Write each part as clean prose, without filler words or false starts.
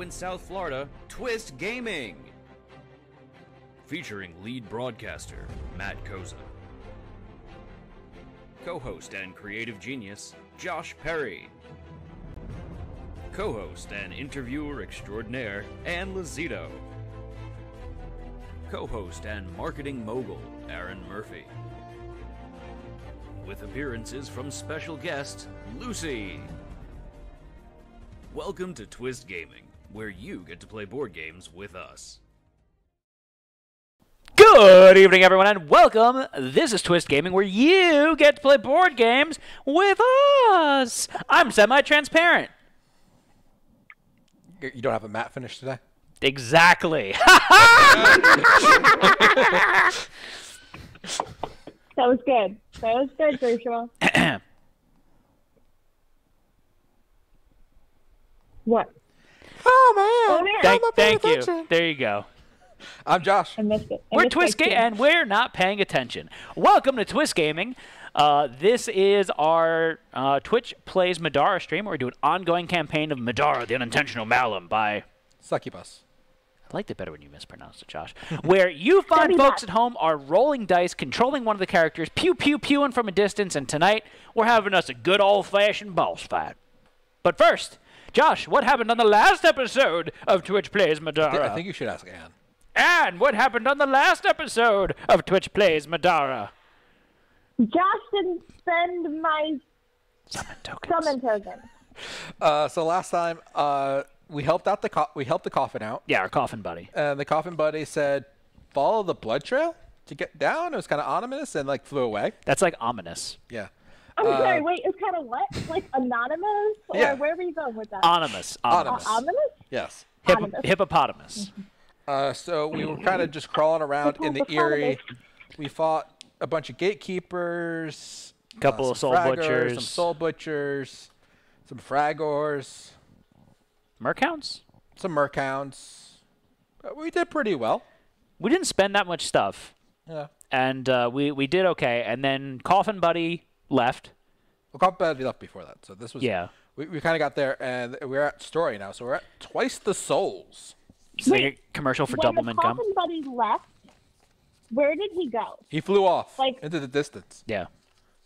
in South Florida, Twist Gaming. Featuring lead broadcaster, Matt Koza. Co-host and creative genius, Josh Perry. Co-host and interviewer extraordinaire, Ann Lazito. Co-host and marketing mogul, Aaron Murphy. With appearances from special guest, Lucy. Welcome to Twist Gaming, where you get to play board games with us. Good evening, everyone, and welcome. This is Twist Gaming, where you get to play board games with us. I'm semi-transparent. You don't have a matte finish today? Exactly. That was good. That was good, Rachel. What? Oh, man. Thank you. There you go. I'm Josh. I missed it. We're Twist Gaming, and we're not paying attention. Welcome to Twist Gaming. This is our Twitch Plays Middara stream, where we do an ongoing campaign of Middara, the Unintentional Malum by... Succubus. I liked it better when you mispronounced it, Josh. Where you find folks at home are rolling dice, controlling one of the characters, pew-pew-pewing from a distance, and tonight we're having us a good old-fashioned boss fight. But first, Josh, what happened on the last episode of Twitch Plays Middara? I think you should ask Anne. And what happened on the last episode of Twitch Plays Middara? Josh didn't spend my Summon tokens. summon token. So last time, we helped out the coffin out. Yeah, our coffin buddy. And the coffin buddy said, follow the blood trail to get down. It was kind of ominous and like flew away. That's like ominous. Yeah. I'm sorry, wait, it's kind of what? Like anonymous? Or Yeah. where were you going with that? Ominous. Ominous. Ominous? Yes. Ominous. Hippopotamus. So we were kind of just crawling around in the Erie. We fought a bunch of gatekeepers. Couple of some soul fraggers, butchers. Some soul butchers. Some fragors. Merkhounds? Some merkhounds. We did pretty well. We didn't spend that much stuff. Yeah. And we did okay. And then Coffin Buddy left. Well, Coffin Buddy left before that. So this was... Yeah. We kind of got there, and we're at story now. So we're at twice the souls. It's like a commercial for Doublemint Gum. When the coffin buddy left, where did he go? He flew off Like- into the distance Yeah.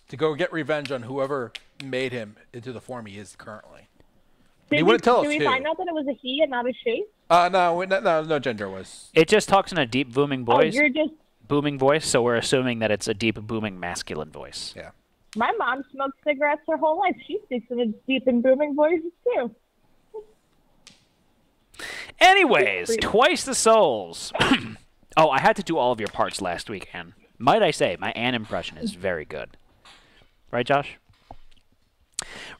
to go get revenge on whoever made him into the form he is currently. Did He wouldn't tell us Did we who. find out that it was a he and not a she? No gender was. It just talks in a deep booming voice. Oh, you're just... Booming voice, so we're assuming that it's a deep booming masculine voice. Yeah. My mom smoked cigarettes her whole life. She speaks in a deep and booming voice, too. Anyways, twice the souls. Oh, I had to do all of your parts last week, Anne. Might I say, my Anne impression is very good. Right, Josh?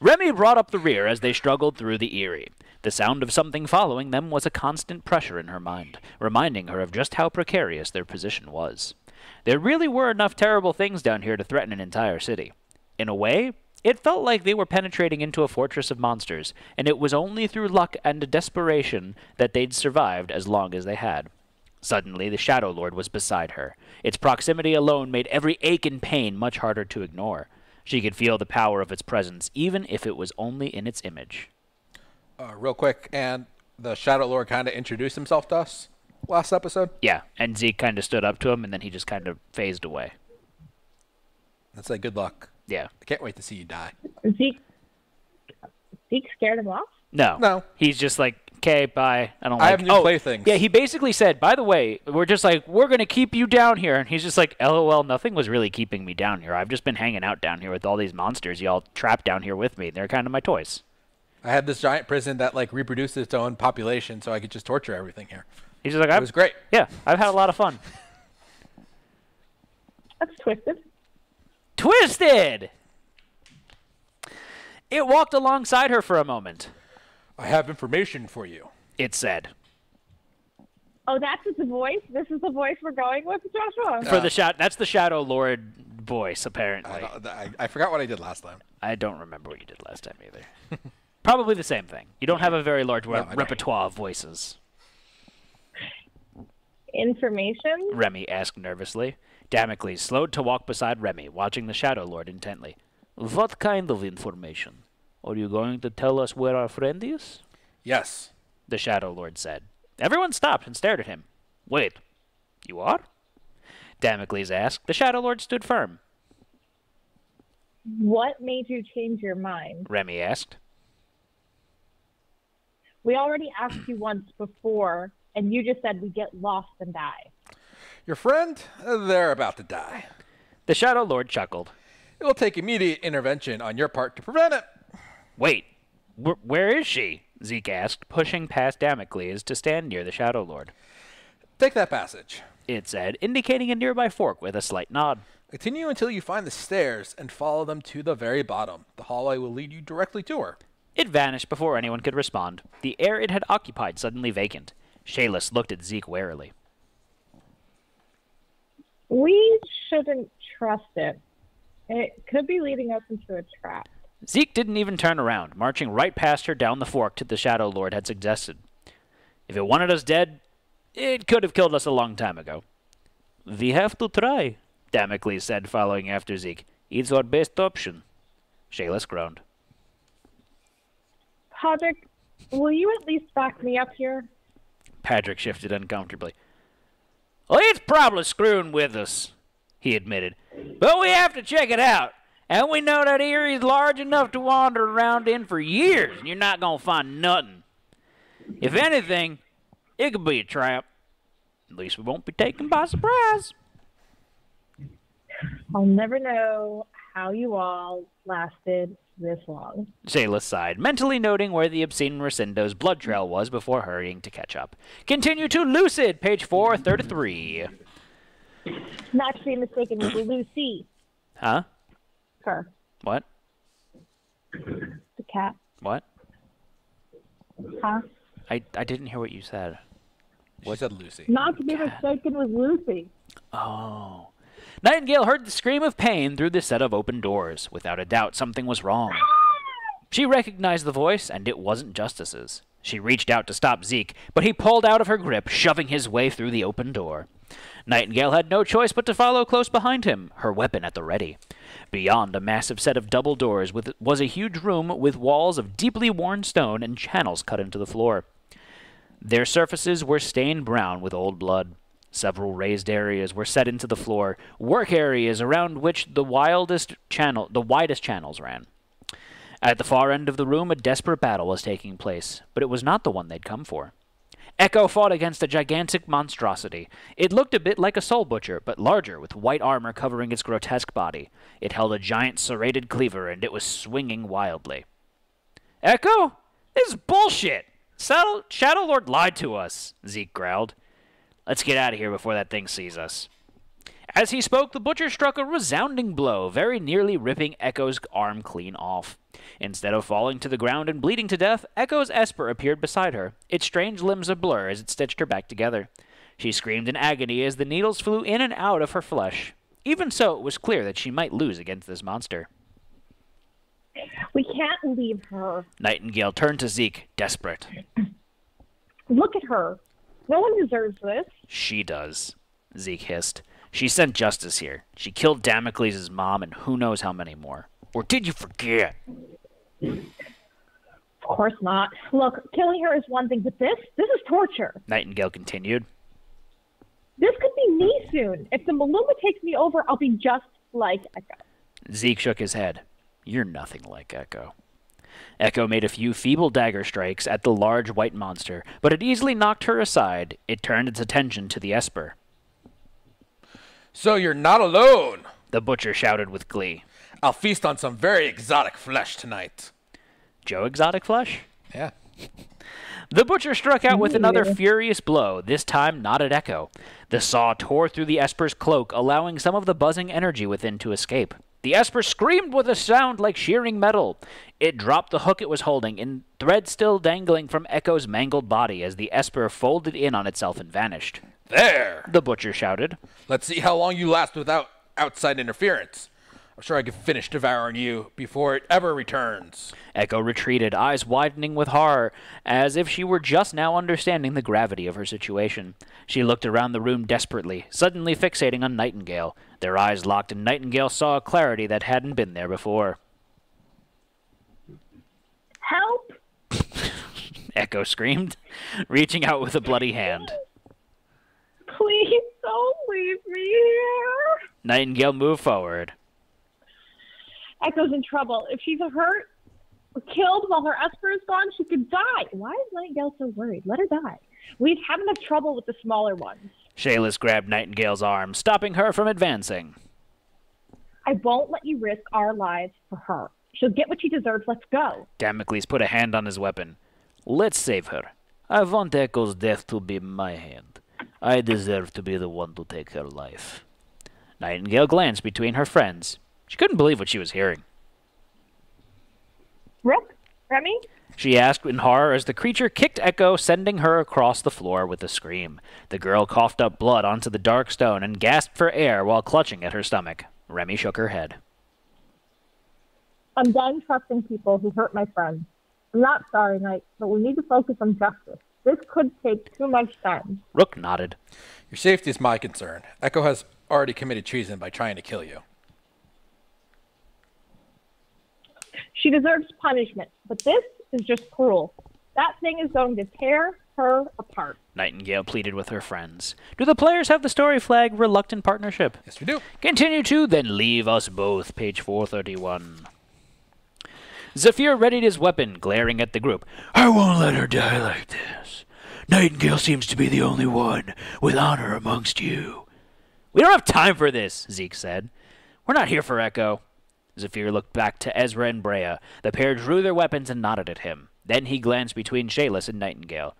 Remi brought up the rear as they struggled through the Erie. The sound of something following them was a constant pressure in her mind, reminding her of just how precarious their position was. There really were enough terrible things down here to threaten an entire city. In a way, it felt like they were penetrating into a fortress of monsters, and it was only through luck and desperation that they'd survived as long as they had. Suddenly, the Shadow Lord was beside her. Its proximity alone made every ache and pain much harder to ignore. She could feel the power of its presence, even if it was only in its image. Real quick, and the Shadow Lord kind of introduced himself to us last episode. Yeah, and Zeke kind of stood up to him, and then he just kind of phased away. Let's say good luck. Yeah. I can't wait to see you die. Zeke scared him off? No. He's just like, okay, bye. I have new playthings. Yeah, he basically said, by the way, we're going to keep you down here. And he's just like, LOL, nothing was really keeping me down here. I've just been hanging out down here with all these monsters y'all trapped down here with me. They're kind of my toys. I had this giant prison that like reproduced its own population, so I could just torture everything here. He's just like, It was great. Yeah, I've had a lot of fun. That's twisted. Twisted! It walked alongside her for a moment. I have information for you. It said. Oh, that's the voice? This is the voice we're going with, Joshua? For the that's the Shadow Lord voice, apparently. I forgot what I did last time. I don't remember what you did last time either. Probably the same thing. You don't have a very large I don't. repertoire of voices. Information? Remi asked nervously. Damocles slowed to walk beside Remi, watching the Shadow Lord intently. What kind of information? Are you going to tell us where our friend is? Yes. the Shadow Lord said. Everyone stopped and stared at him. Wait, you are? Damocles asked. The Shadow Lord stood firm. What made you change your mind? Remi asked. We already asked you once before, and you just said we get lost and die. Your friend, they're about to die. The Shadow Lord chuckled. It will take immediate intervention on your part to prevent it. Wait, where is she? Zeke asked, pushing past Damocles to stand near the Shadow Lord. Take that passage, It said, indicating a nearby fork with a slight nod. Continue until you find the stairs and follow them to the very bottom. The hallway will lead you directly to her. It vanished before anyone could respond. The air it had occupied suddenly vacant. Shayless looked at Zeke warily. We shouldn't trust it. It could be leading us into a trap. Zeke didn't even turn around, marching right past her down the fork to the Shadow Lord had suggested. If it wanted us dead, it could have killed us a long time ago. We have to try, Damocles said, following after Zeke. It's our best option. Shayless groaned. Podrick, will you at least back me up here? Patrick shifted uncomfortably. Well, it's probably screwing with us, he admitted. But we have to check it out. And we know that Erie's large enough to wander around in for years, and you're not going to find nothing. If anything, it could be a trap. At least we won't be taken by surprise. I'll never know how you all lasted this long. Shayla sighed, mentally noting where the obscene Rescindo's blood trail was before hurrying to catch up. Continue to Lucid, page 433. Not to be mistaken with Lucy. Huh? Her. What? The cat. What? Huh? I didn't hear what you said. She said Lucy. Not to be mistaken with Lucy. Oh. Nightingale heard the scream of pain through the set of open doors. Without a doubt, something was wrong. She recognized the voice, and it wasn't Justice's. She reached out to stop Zeke, but he pulled out of her grip, shoving his way through the open door. Nightingale had no choice but to follow close behind him, her weapon at the ready. Beyond a massive set of double doors was a huge room with walls of deeply worn stone and channels cut into the floor. Their surfaces were stained brown with old blood. Several raised areas were set into the floor, work areas around which the widest channels ran. At the far end of the room, a desperate battle was taking place, but it was not the one they'd come for. Echo fought against a gigantic monstrosity. It looked a bit like a soul butcher, but larger, with white armor covering its grotesque body. It held a giant serrated cleaver, and it was swinging wildly. Echo? This is bullshit! Shadow Lord lied to us, Zeke growled. Let's get out of here before that thing sees us. As he spoke, the butcher struck a resounding blow, very nearly ripping Echo's arm clean off. Instead of falling to the ground and bleeding to death, Echo's Esper appeared beside her, its strange limbs a blur as it stitched her back together. She screamed in agony as the needles flew in and out of her flesh. Even so, it was clear that she might lose against this monster. We can't leave her. Nightingale turned to Zeke, desperate. Look at her. No one deserves this. She does, Zeke hissed. She sent justice here. She killed Damocles' mom and who knows how many more. Or did you forget? Of course not. Look, killing her is one thing, but this is torture. Nightingale continued. This could be me soon. If the Maluma takes me over, I'll be just like Echo. Zeke shook his head. You're nothing like Echo. Echo made a few feeble dagger strikes at the large white monster, but it easily knocked her aside. It turned its attention to the Esper. So you're not alone, The butcher shouted with glee. I'll feast on some very exotic flesh tonight. Joe Exotic Flesh? Yeah. The butcher struck out with another furious blow, this time not at Echo. The saw tore through the Esper's cloak, allowing some of the buzzing energy within to escape. The Esper screamed with a sound like shearing metal. It dropped the hook it was holding, in thread still dangling from Echo's mangled body as the Esper folded in on itself and vanished. There! The butcher shouted. Let's see how long you last without outside interference. I'm sure I can finish devouring you before it ever returns. Echo retreated, eyes widening with horror, as if she were just now understanding the gravity of her situation. She looked around the room desperately, suddenly fixating on Nightingale. Their eyes locked, and Nightingale saw a clarity that hadn't been there before. Help! Echo screamed, reaching out with a bloody hand. Please don't leave me here. Nightingale moved forward. Echo's in trouble. If she's hurt or killed while her Esper is gone, she could die. Why is Nightingale so worried? Let her die. We've had enough trouble with the smaller ones. Shayless grabbed Nightingale's arm, stopping her from advancing. I won't let you risk our lives for her. She'll get what she deserves. Let's go. Damocles put a hand on his weapon. Let's save her. I want Echo's death to be my hand. I deserve to be the one to take her life. Nightingale glanced between her friends. She couldn't believe what she was hearing. Rook? Remi? She asked in horror as the creature kicked Echo, sending her across the floor with a scream. The girl coughed up blood onto the dark stone and gasped for air while clutching at her stomach. Remi shook her head. I'm done trusting people who hurt my friends. I'm not sorry, Knight, but we need to focus on justice. This could take too much time. Rook nodded. Your safety is my concern. Echo has already committed treason by trying to kill you. She deserves punishment, but this is just cruel. That thing is going to tear her apart. Nightingale pleaded with her friends. Do the players have the story flag reluctant partnership? Yes, we do. Continue to, then leave us both. Page 431. Zephyr readied his weapon, glaring at the group. I won't let her die like this. Nightingale seems to be the only one with honor amongst you. We don't have time for this, Zeke said. We're not here for Echo. Zephyr looked back to Ezra and Brea. The pair drew their weapons and nodded at him. Then he glanced between Shayless and Nightingale.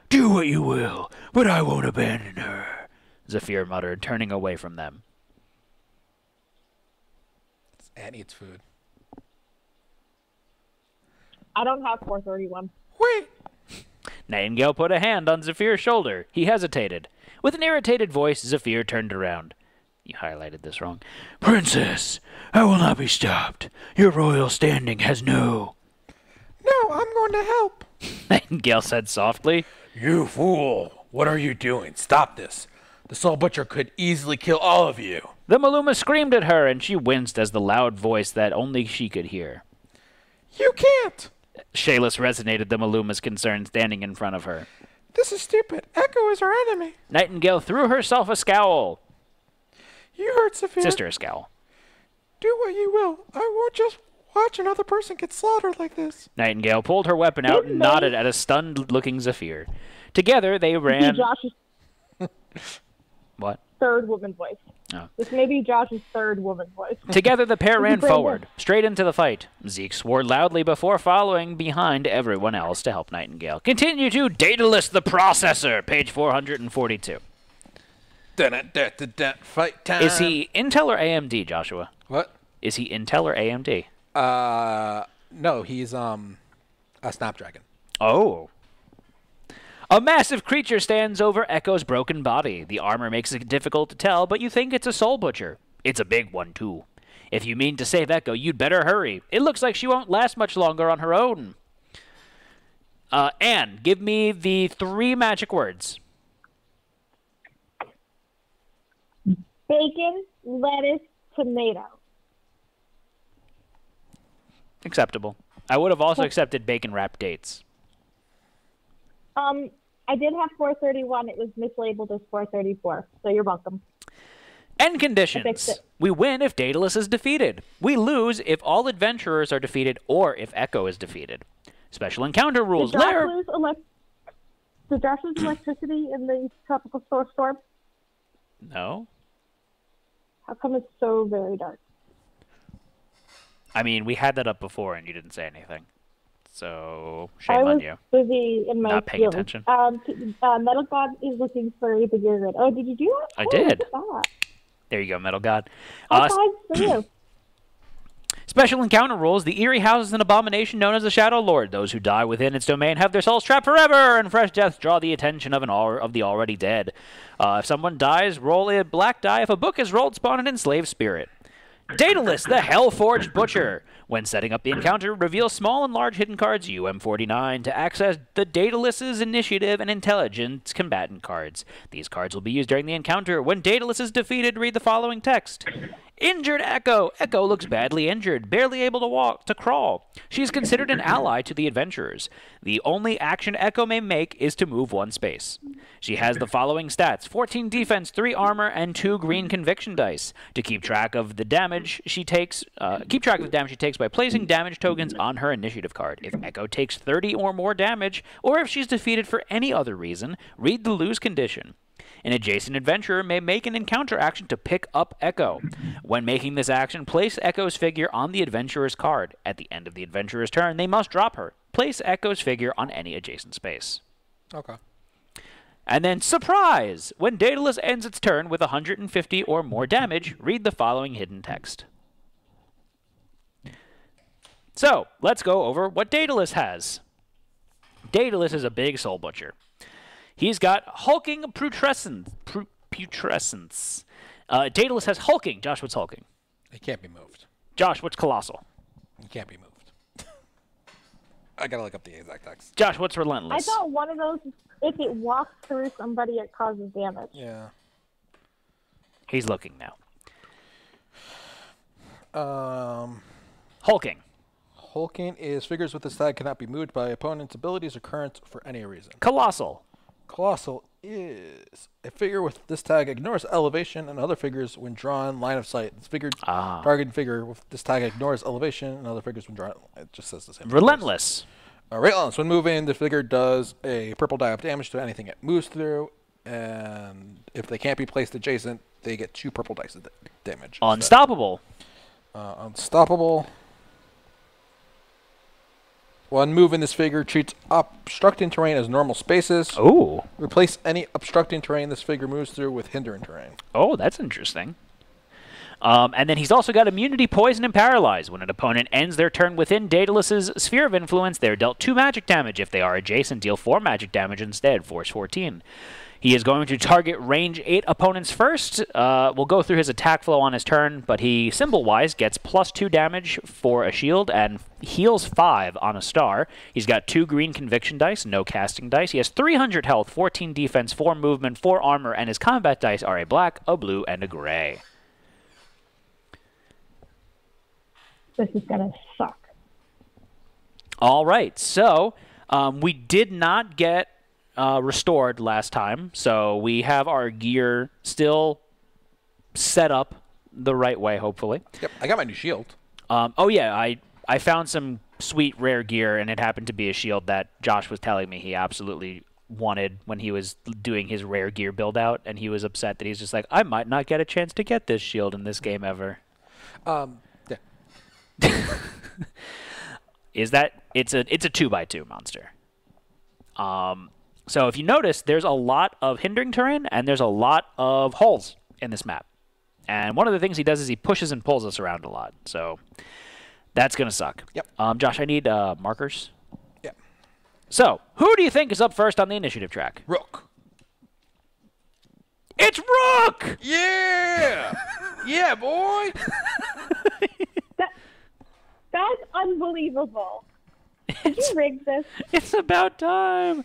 Do what you will, but I won't abandon her, Zephyr muttered, turning away from them. Anne eats food. I don't have 431. Wait! Nightingale put a hand on Zephyr's shoulder. He hesitated. With an irritated voice, Zephyr turned around. You highlighted this wrong. Princess, I will not be stopped. Your royal standing has no... No, I'm going to help. Nightingale said softly. You fool! What are you doing? Stop this. The Soul Butcher could easily kill all of you. The Maluma screamed at her, and she winced as the loud voice that only she could hear. You can't! Shayless resonated the Maluma's concern standing in front of her. This is stupid. Echo is our enemy. Nightingale threw herself a scowl. You heard Zephyr. Sister a scowl. Do what you will. I won't just watch another person get slaughtered like this. Nightingale pulled her weapon out and nodded at a stunned-looking Zephyr. Together, they ran... Josh's What? third woman voice. Oh. This may be Josh's third woman voice. Together, the pair ran Brandon. forward, straight into the fight. Zeke swore loudly before following behind everyone else to help Nightingale. Continue to Daedalus the Processor, page 442. Fight time. Is he Intel or AMD, Joshua? What? Is he Intel or AMD? No, he's a Snapdragon. Oh. A massive creature stands over Echo's broken body. The armor makes it difficult to tell, but you think it's a Soul Butcher. It's a big one, too. If you mean to save Echo, you'd better hurry. It looks like she won't last much longer on her own. Anne, give me the 3 magic words. Bacon, lettuce, tomato. Acceptable. I would have also accepted bacon-wrapped dates. I did have 431. It was mislabeled as 434, so you're welcome. End conditions. We win if Daedalus is defeated. We lose if all adventurers are defeated or if Echo is defeated. Special encounter rules. Did Josh lose electricity in the tropical storm? No. How come it's so very dark? I mean, we had that up before and you didn't say anything. So, shame on you. I was busy in my Not paying field. attention. Metal God is looking for a bigger grid. Oh, did you do that? I did. Look at that. There you go, Metal God. High fives for you. Special encounter rules. The Eyrie houses an abomination known as the Shadow Lord. Those who die within its domain have their souls trapped forever, and fresh deaths draw the attention of the already dead. If someone dies, roll a black die. If a book is rolled, spawn an enslaved spirit. Daedalus, the Hell-Forged Butcher. When setting up the encounter, reveal small and large hidden cards UM49 to access the Daedalus's Initiative and Intelligence combatant cards. These cards will be used during the encounter. When Daedalus is defeated, read the following text. Injured Echo. Echo looks badly injured, barely able to walk, to crawl. She is considered an ally to the adventurers. The only action Echo may make is to move 1 space. She has the following stats: 14 defense, 3 armor, and 2 green conviction dice. To keep track of the damage she takes, by placing damage tokens on her initiative card. If Echo takes 30 or more damage, or if she's defeated for any other reason, read the lose condition. An adjacent adventurer may make an encounter action to pick up Echo. When making this action, place Echo's figure on the adventurer's card. At the end of the adventurer's turn, they must drop her. Place Echo's figure on any adjacent space. Okay. And then, surprise! When Daedalus ends its turn with 150 or more damage, read the following hidden text. So, let's go over what Daedalus has. Daedalus is a big soul butcher. He's got hulking putrescence. Daedalus has hulking. Josh, what's hulking? It can't be moved. Josh, what's colossal? It can't be moved. I gotta look up the exact text. Josh, what's relentless? I thought one of those, if it walks through somebody, it causes damage. Yeah. He's looking now. Hulking. Hulking is figures with this tag cannot be moved by opponent's abilities or currents for any reason. Colossal. Colossal is a figure with this tag ignores elevation and other figures when drawn line of sight. This figure, targeted figure with this tag ignores elevation and other figures when drawn. It just says the same. Relentless. Relentless. When moving, the figure does a purple die of damage to anything it moves through, and if they can't be placed adjacent, they get 2 purple dice of damage. Unstoppable. Unstoppable. When moving, this figure treats obstructing terrain as normal spaces. Ooh. Replace any obstructing terrain this figure moves through with hindering terrain. Oh, that's interesting. And then he's also got immunity, poison, and paralyze. When an opponent ends their turn within Daedalus's sphere of influence, they're dealt 2 magic damage. If they are adjacent, deal 4 magic damage instead, force 14. He is going to target range 8 opponents first. We'll go through his attack flow on his turn, but he, symbol-wise, gets +2 damage for a shield and heals 5 on a star. He's got 2 green conviction dice, no casting dice. He has 300 health, 14 defense, 4 movement, 4 armor, and his combat dice are a black, a blue, and a gray. This is going to suck. All right, so we did not get restored last time, so we have our gear still set up the right way, hopefully. Yep, I got my new shield. Oh yeah, I found some sweet rare gear, and it happened to be a shield that Josh was telling me he absolutely wanted when he was doing his rare gear build out, and he was upset that he's just like, I might not get a chance to get this shield in this game ever. Yeah. Is that it's a 2x2 monster. So if you notice, there's a lot of hindering terrain, and there's a lot of holes in this map. And one of the things he does is he pushes and pulls us around a lot. So that's going to suck. Yep. Josh, I need markers. Yep. So who do you think is up first on the initiative track? Rook. It's Rook! Yeah! Yeah, boy! That's unbelievable. Did you rig this? It's about time.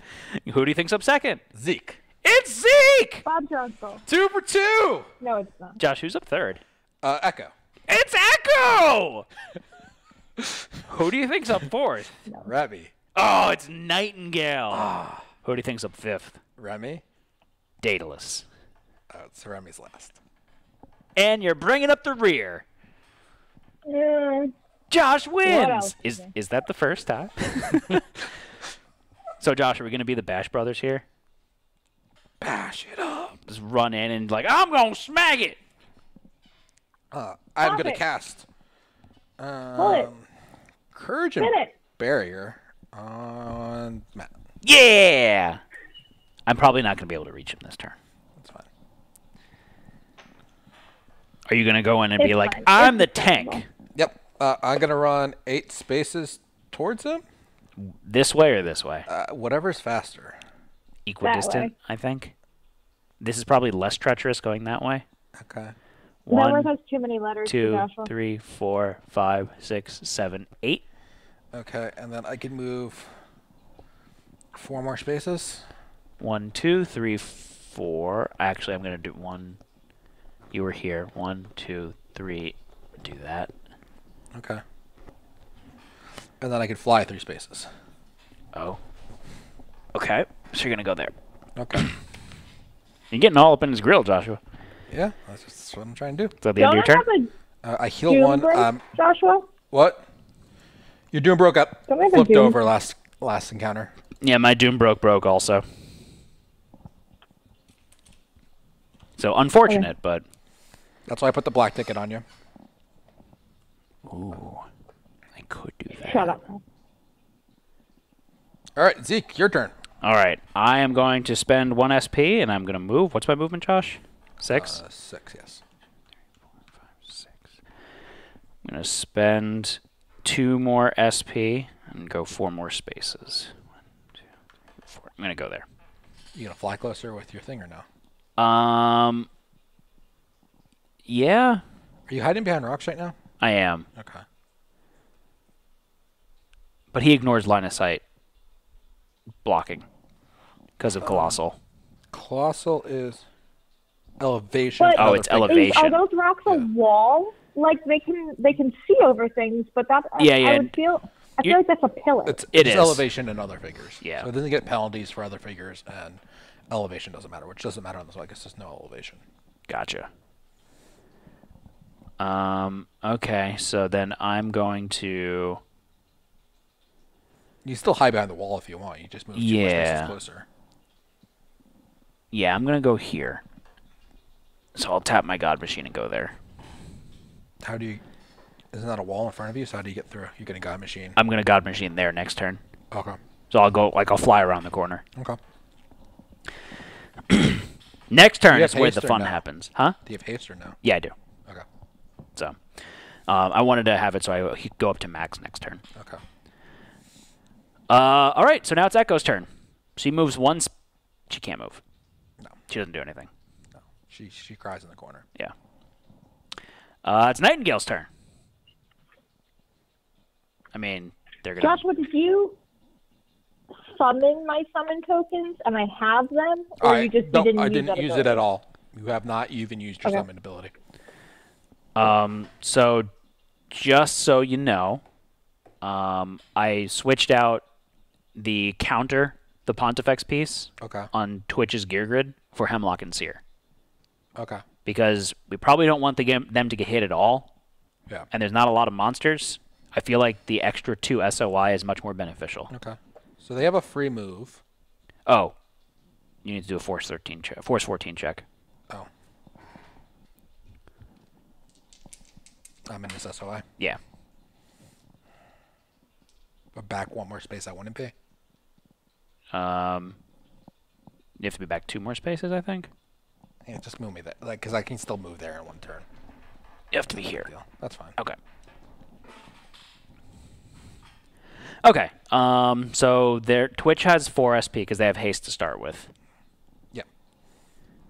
Who do you think's up second? Zeke. It's Zeke! Bob's your uncle. 2 for 2! No, it's not. Josh, who's up third? Echo. It's Echo! Who do you think's up fourth? No. Remi. Oh, it's Nightingale. Who do you think's up fifth? Remi. Daedalus. Oh, it's Remi's last. And you're bringing up the rear. Mm. Josh wins. else? Is that the first time? So, Josh, are we going to be the Bash Brothers here? Bash it up. Just run in and like, I'm going to smack it. I'm going to it. cast Pull it. Courage and Spin it. Barrier on Matt. Yeah. I'm probably not going to be able to reach him this turn. That's fine. Are you going to go in and be It's like, fine. I'm It's the tank? acceptable. Yep. I'm going to run 8 spaces towards him. This way or this way? Whatever's faster. Equidistant, way. I think. This is probably less treacherous going that way. Okay. That One, word has too many letters, 2, Joshua. 3, 4, 5, 6, 7, 8. Okay, and then I can move 4 more spaces. 1, 2, 3, 4. Actually, I'm going to do 1. You were here. 1, 2, 3. Do that. Okay. And then I can fly 3 spaces. Oh. Okay. So you're going to go there. Okay. You're getting all up in his grill, Joshua. Yeah, that's what I'm trying to do. Is that the end of your turn? Don't I have I a heal doom 1. break, Joshua? What? Your Doom broke up. Don't we have a Flipped doom? over last encounter. Yeah, my Doom broke also. So unfortunate, but... That's why I put the black ticket on you. Ooh. I could do that. Shut up. All right, Zeke, your turn. All right. I am going to spend 1 SP, and I'm going to move. What's my movement, Josh? 6? 6, yes. 6. I'm going to spend 2 more SP and go 4 more spaces. 1, 2, 3, 4. I'm going to go there. You gonna fly closer with your thing or no? Yeah, Are you hiding behind rocks right now? I am. Okay. But he ignores line of sight blocking because of Colossal. Colossal is elevation. But Oh, it's elevation. Are those rocks a wall? Like they can see over things, but that Yeah, I feel like that's a pillar. It's It is. elevation and other figures. Yeah. So it doesn't get penalties for other figures, and elevation doesn't matter, which doesn't matter on this one because there's no elevation. Gotcha. Okay, so then I'm going to... You still hide behind the wall if you want. You just move 2 more spaces closer. Yeah, I'm going to go here. So I'll tap my God Machine and go there. How do you... Isn't that a wall in front of you? So how do you get through? You're going to God Machine. I'm going to God Machine there next turn. Okay. So I'll go, I'll fly around the corner. Okay. Next turn Do you have is where the haste or fun no? happen. Huh? Do you have haste or no? Yeah, I do. Okay. So I wanted to have it so I could go up to max next turn. Okay. All right, so now it's Echo's turn. She moves once. She can't move. No. She doesn't do anything. No. She cries in the corner. Yeah. It's Nightingale's turn. I mean, they're gonna. Joshua, did you summon my summon tokens and I have them, or you didn't use it at all. You have not even used your summon ability. So just so you know, I switched out the counter, the Pontifex piece, on Twitch's gear grid for Hemlock and Seer. Okay. Because we probably don't want them to get hit at all. Yeah. And there's not a lot of monsters. I feel like the extra 2 SOI is much more beneficial. Okay. So they have a free move. Oh. You need to do a Force 14 check. Oh. I'm in this SOI. Yeah. But back 1 more space I wouldn't be. You have to be back 2 more spaces, I think. Yeah, just move me there. Like, because I can still move there in 1 turn. You have to be here. Deal. That's fine. Okay. Okay. So their Twitch has 4 SP because they have haste to start with. Yep.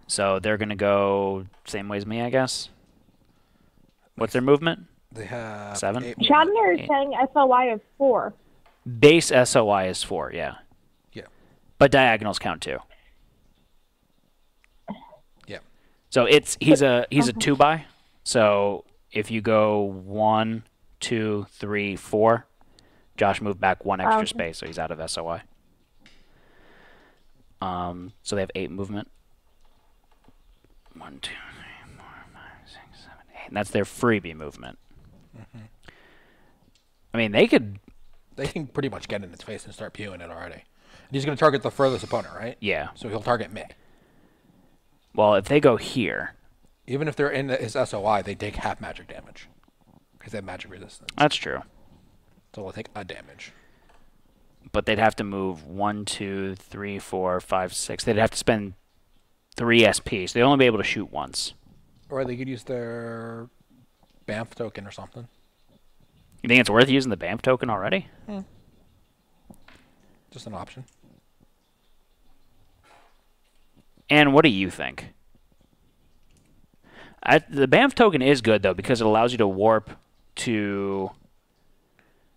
So they're gonna go same way as me, I guess. What's their movement? They have 7. Chandler is saying SOI of 4. Base SOI is 4, yeah. Yeah. But diagonals count too. Yeah. So he's a 2-by. So if you go 1, 2, 3, 4, Josh moved back 1 extra space, so he's out of SOI. So they have 8 movement. 1, 2, 3, 4, 5, 6, 7, 8. And that's their freebie movement. Mm-hmm. I mean, they can pretty much get in its face and start pewing it already. And he's going to target the furthest opponent, right? Yeah. So he'll target me. Well, if they go here. Even if they're in his SOI, they take half magic damage. Because they have magic resistance. That's true. So they'll take a damage. But they'd have to move 1, 2, 3, 4, 5, 6. They'd have to spend 3 SP, so they'd only be able to shoot once. Or they could use their BAMF token or something. You think it's worth using the BAMF token already? Just an option. And what do you think? The Banff token is good, though, because it allows you to warp to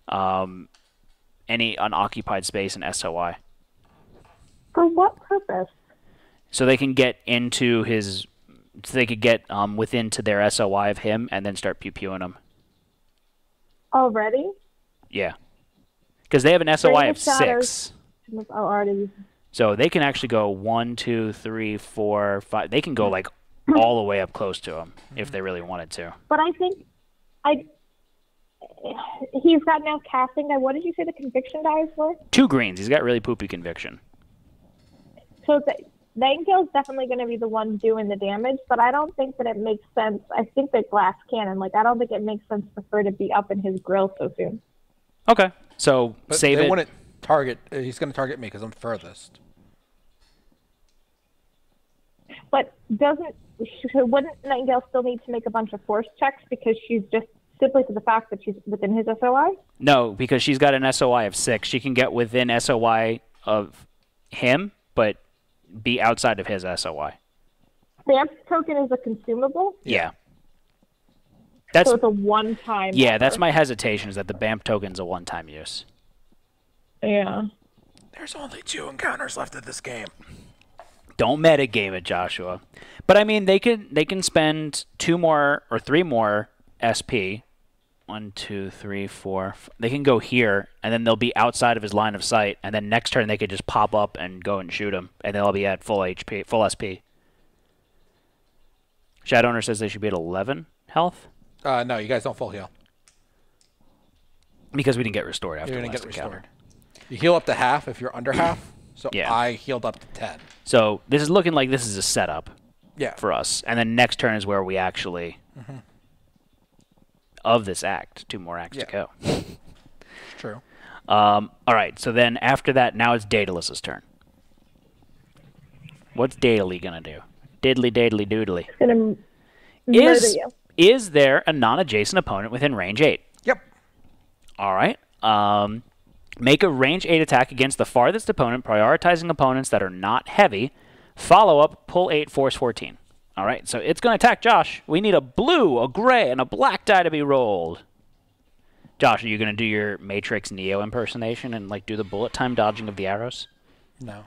any unoccupied space in SOI. For what purpose? So they can get into his... So they could get within to their SOI of him and then start pew-pewing him. Already? Yeah. Because they have an SOI of shadows. 6. Oh, already. So they can actually go 1, 2, 3, 4, 5. They can go, like, all the way up close to him if they really wanted to. But I think... He's got now casting. What did you say the conviction die is for? 2 greens. He's got really poopy conviction. So Nightingale's definitely going to be the one doing the damage, but I don't think that it makes sense. I think that glass cannon, I don't think it makes sense for her to be up in his grill so soon. Okay. So But save they it. wouldn't target. He's going to target me because I'm furthest. But wouldn't Nightingale still need to make a bunch of force checks because she's just simply to the fact that she's within his SOI? No, because she's got an SOI of 6. She can get within SOI of him, but be outside of his SOI. Banff token is a consumable? Yeah. That's So it's a one-time yeah, offer. that's my hesitation, is that the BAMP token's a one-time use. Yeah. There's only 2 encounters left of this game. Don't metagame it, Joshua. But I mean, they can spend 2 more or 3 more SP. 1, 2, 3, 4. They can go here, and then they'll be outside of his line of sight. And then next turn they could just pop up and go and shoot him, and they'll be at full HP, full SP. Shadowrunner says they should be at 11 health No, you guys don't full heal. because we didn't get restored after You're the going last to get encounter. restored. You heal up to half if you're under half. So Yeah. I healed up to 10. So this is looking like this is a setup Yeah. for us, and then next turn is where we actually of this act. 2 more acts to go. True. All right, so then after that, now it's Daedalus's turn. What's Daedally gonna do? Diddly daddly doodly. It's going to murder you. Is there a non-adjacent opponent within range 8? Yep. All right. Make a range 8 attack against the farthest opponent, prioritizing opponents that are not heavy. Follow up, pull 8, force 14. All right, so it's going to attack Josh. We need a blue, a gray, and a black die to be rolled. Josh, are you going to do your Matrix Neo impersonation and do the bullet time dodging of the arrows? No.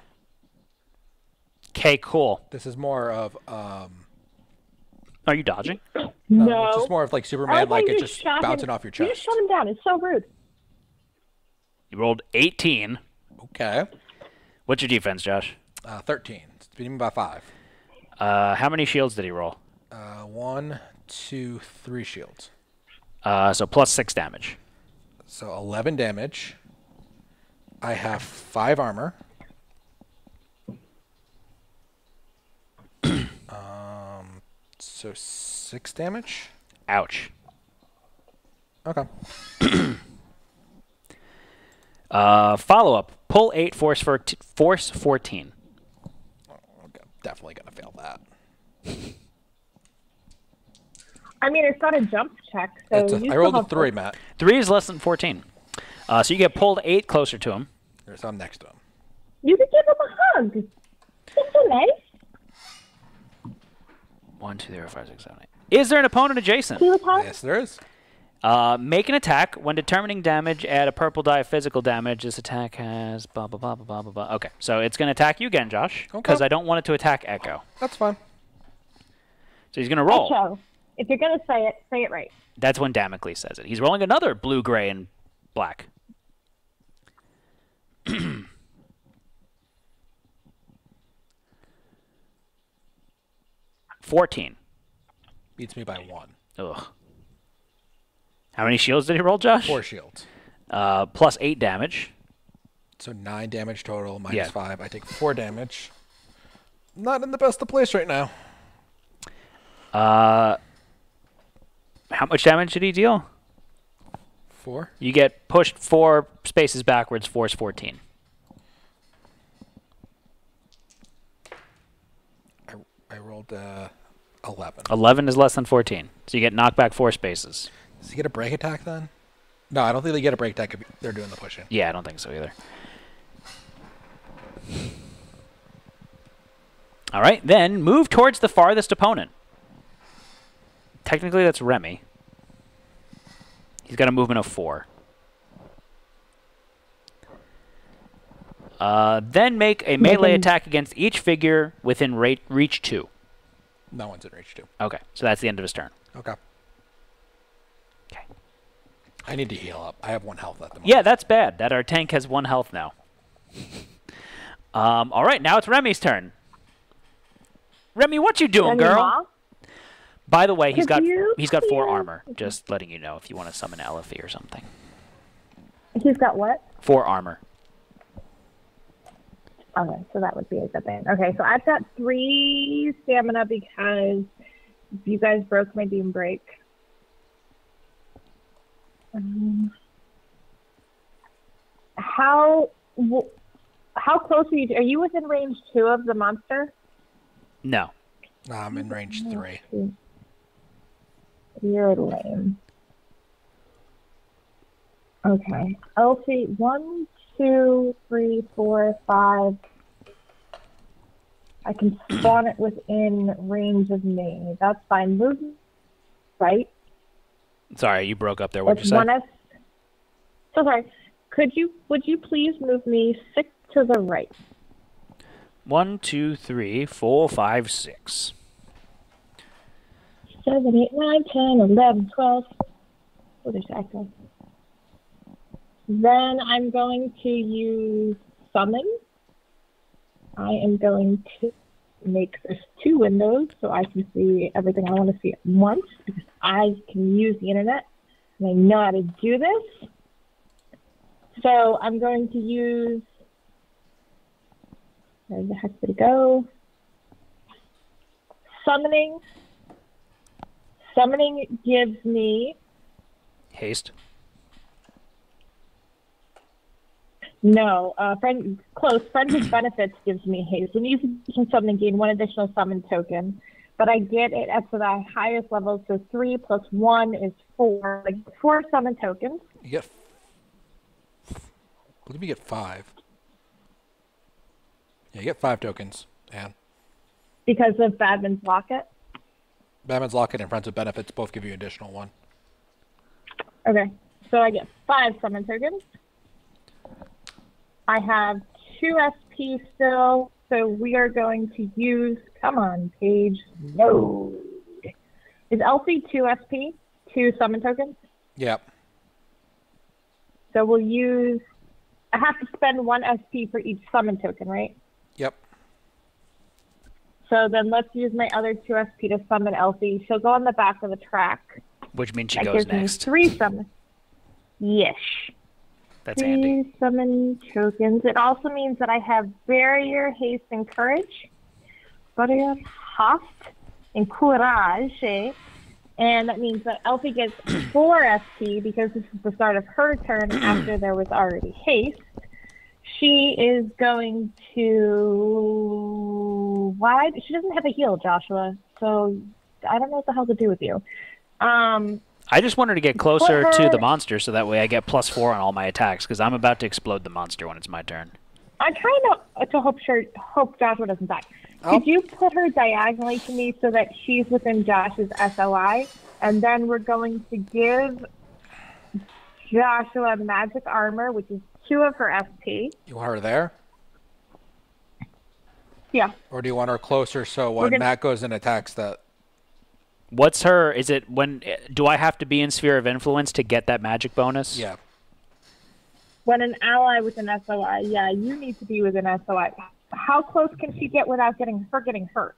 Okay, cool. This is more of Are you dodging? No. It's just more of Superman, I like it you just shot bouncing him. off your You chest. just shut him down. It's so rude. You rolled 18. Okay. What's your defense, Josh? 13. It's beating me by 5. How many shields did he roll? 1, 2, 3 shields. So plus 6 damage. So 11 damage. I have 5 armor. So 6 damage. Ouch. Okay. Follow-up. Pull 8, force 14. Okay. Definitely going to fail that. I mean, it's got a jump check, so I rolled a 3, Matt. 3 is less than 14. So you get pulled 8 closer to him. So I'm next to him. You could give him a hug. That's so nice. 1, 2, 3, 4, 5, 6, 7, 8. Is there an opponent adjacent? He was hug. Yes, there is. Make an attack. When determining damage, add a purple die of physical damage. This attack has blah, blah, blah, blah, blah, blah. Okay, so it's going to attack you again, Josh, because I don't want it to attack Echo. That's fine. So he's going to roll. Echo. If you're going to say it right. That's when Damocles says it. He's rolling another blue, gray, and black. 14. Beats me by 1. Ugh. How many shields did he roll, Josh? 4 shields. Plus 8 damage. So 9 damage total, minus Yeah. 5. I take 4 damage. Not in the best of place right now. How much damage did he deal? 4. You get pushed 4 spaces backwards, force 14. I rolled 11. 11 is less than 14. So you get knocked back 4 spaces. Does he get a break attack then? No, I don't think they get a break attack if they're doing the pushing. Yeah, I don't think so either. All right, then move towards the farthest opponent. Technically, that's Remi. He's got a movement of 4. Then make a melee attack against each figure within reach 2. No one's in reach 2. Okay, so that's the end of his turn. Okay. Okay. I need to heal up. I have 1 health at the moment. Yeah, that's bad. That our tank has 1 health now. All right, now it's Remi's turn. Remi, what you doing, Remi, girl? Ma? By the way, he's got you 4 please- armor. Just letting you know if you want to summon Elifie or something. He's got what? 4 armor. Okay, so that would be a good thing. Okay, so I've got 3 stamina because you guys broke my Doom Break. How close are you? Are you within range 2 of the monster? No. I'm in range 3. You're lame. Okay. Elsie, 1, 2, 3, 4, 5. I can spawn it within range of me. That's fine. Move right. Sorry, you broke up there. What did It's you say? So sorry. Would you please move me 6 to the right? 1, 2, 3, 4, 5, 6. 7, 8, 9, 10, 11, 12. Oh, there's Echo. Then I'm going to use Summon. I am going to make this 2 windows so I can see everything I want to see at once because I can use the internet and I know how to do this. So I'm going to use, where the heck did it go? Summoning. Summoning gives me, Haste. no, close. Friend with Benefits gives me haste. When you use summoning, gain 1 additional summon token. But I get it at the highest level, so 3 plus 1 is 4. Like 4 summon tokens. You get... I believe you get 5. Yeah, you get 5 tokens, Anne. Because of Badman's Locket? Batman's Locket and Friends with Benefits both give you an additional 1. Okay, so I get 5 summon tokens. I have 2 SP still, so we are going to use, come on, page, load. Is Elsie 2 SP, 2 summon tokens? Yep. So we'll use, I have to spend 1 SP for each summon token, right? Yep. So then let's use my other 2 SP to summon Elsie. She'll go on the back of the track. Which means she That goes gives me next. 3 summon. Yes. That's 3 handy. summon tokens. It also means that I have Barrier, Haste, and Courage. Barrier, Haft, and Courage. And that means that Elfie gets 4 SP because this is the start of her turn after there was already haste. She is going to... Why? She doesn't have a heal, Joshua. So I don't know what the hell to do with you. I just wanted to get closer Put to her- the monster so that way I get +4 on all my attacks because I'm about to explode the monster when it's my turn. I'm trying to hope Joshua doesn't die. Oh. Could you put her diagonally to me so that she's within Josh's SOI? And then we're going to give Joshua magic armor, which is 2 of her SP. You want her there? Yeah. Or do you want her closer so when gonna- Matt goes and attacks that... What's her... Is it when... Do I have to be in Sphere of Influence to get that magic bonus? Yeah. When an ally with an SOI, yeah, you need to be with an SOI. How close can she get without getting hurt?